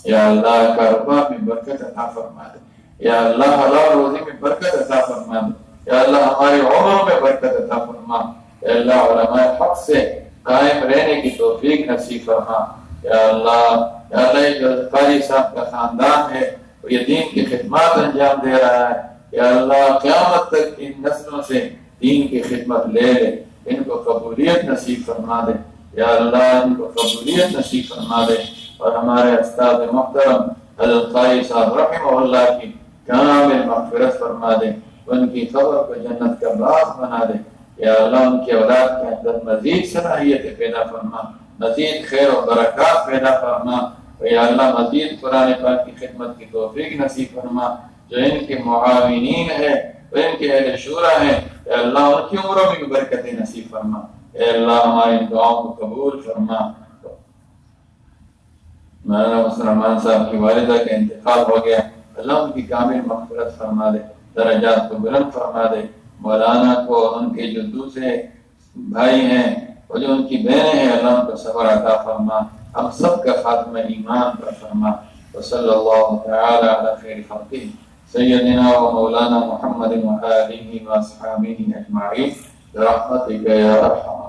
یا اللہ کاروبار میں برکت عطا فرما دے. یا اللہ حلال روزی میں برکت عطا فرما دے. یا اللہ ہماری عمروں میں برکت عطا فرما. یا اللہ علماء حق سے قائم رہنے کی توفیق نصیب فرما. یا اللہ یہ جو قاری صاحب کا خاندان ہے وہ یہ دین کی خدمات انجام دے رہا ہے. یا اللہ قیامت تک ان نسلوں سے دین کی خدمت لے لے، ان کو قبولیت نصیب فرما دے. یا اللہ ان کو قبولیت نصیب فرما دے. اور ہمارے استاد محترم حضرت قاری صاحب رحمہ اللہ کی کامل مغفرت فرما دے، ان کی قبر کو جنت کا باغ بنا دے. یا اللہ ان کی اولاد کے اندر مزید صلاحیتیں پیدا فرما، مزید خیر و برکات پیدا فرما. یا اللہ مزید قرآن پاک کی خدمت کی توفیق نصیب فرما. جو ان کے معاونین ہیں، ان کے اہل شورا ہیں، اے اللہ ان کی عمروں میں بھی برکتیں نصیب فرما. اے اللہ ہماری دعاؤں کو قبول فرما. مولانا مسلمان صاحب کی والدہ کا انتقال ہو گیا، اللہ ان کی کامل مغفرت فرما دے، درجات کو بلند فرما دے. مولانا کو اور ان کے جو دوسرے بھائی ہیں اور جو ان کی بہنیں ہیں اللہ ان کو صبر عطا فرما. ہم سب کا خاتمہ ایمان پر فرما. وصلی اللہ تعالی علی خیر خلقہ سیدنا و مولانا محمد و آلہ و اصحابہ اجمعین برحمتک یا ارحم